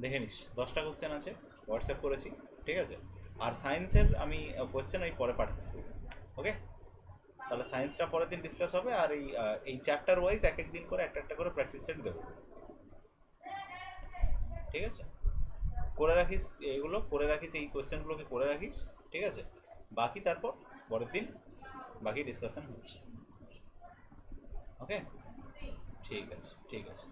দেখে নিস, 10টা কোশ্চেন আছে, হোয়াটসঅ্যাপ করেছি। ঠিক আছে, আর সায়েন্সের আমি কোশ্চেন ওই পরে পাঠাচ্ছি তোকে। ওকে, তাহলে সায়েন্সটা পরের দিন ডিসকাস হবে, আর এই চ্যাপ্টার ওয়াইজ এক এক দিন করে একটা একটা করে প্র্যাকটিস সেট দেবো। ঠিক আছে, করে রাখিস, এগুলো করে রাখিস, এই কোয়েশ্চেনগুলোকে করে রাখিস। ঠিক আছে, বাকি তারপর পরের দিন বাকি ডিসকাশন হচ্ছে। ওকে, ঠিক আছে, ঠিক আছে।